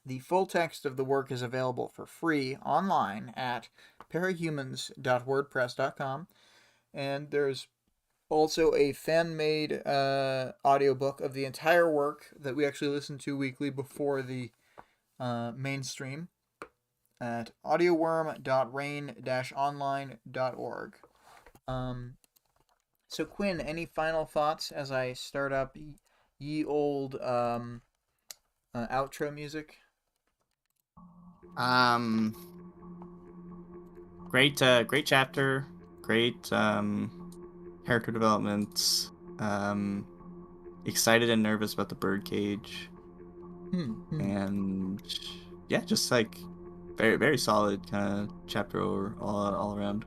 The full text of the work is available for free online at parahumans.wordpress.com. And there's also a fan-made audiobook of the entire work that we actually listen to weekly before the mainstream at audioworm.rain-online.org. So Quinn, any final thoughts as I start up ye old outro music? Um, great chapter, great character development. Excited and nervous about the birdcage, and yeah, just like very solid kind of chapter all around.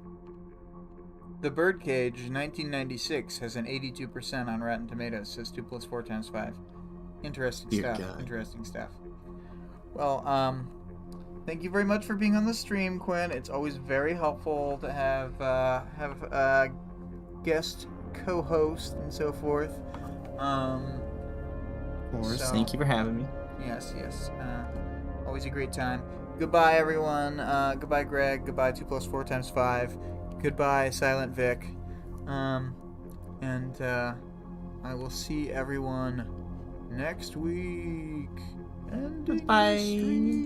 The Birdcage, 1996, has an 82% on Rotten Tomatoes. Says 2 plus 4 times 5. Interesting Dear stuff. God. Interesting stuff. Well, thank you very much for being on the stream, Quinn. It's always very helpful to have a guest co-host and so forth. Of course. Thank you for having me. Yes. Always a great time. Goodbye, everyone. Goodbye, Greg. Goodbye, 2 plus 4 times 5. Goodbye, Silent Vic. And I will see everyone next week. Bye.